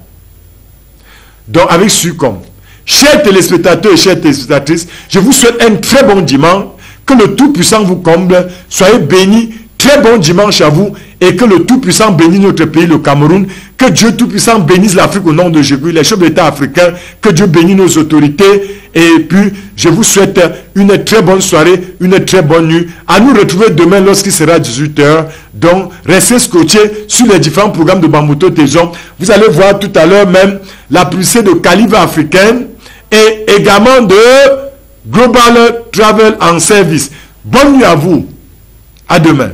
Donc, avec Sucom. Chers téléspectateurs et chères téléspectatrices, je vous souhaite un très bon dimanche. Que le Tout-Puissant vous comble. Soyez bénis. Très bon dimanche à vous. Et que le Tout-Puissant bénisse notre pays, le Cameroun. Que Dieu Tout-Puissant bénisse l'Afrique au nom de Jésus, les chefs d'État africains. Que Dieu bénisse nos autorités. Et puis, je vous souhaite une très bonne soirée, une très bonne nuit. À nous retrouver demain lorsqu'il sera 18h. Donc, restez scotchés sur les différents programmes de Bambouto Télévision. Vous allez voir tout à l'heure même la publicité de calibre africain et également de Global Travel and Service. Bonne nuit à vous. À demain.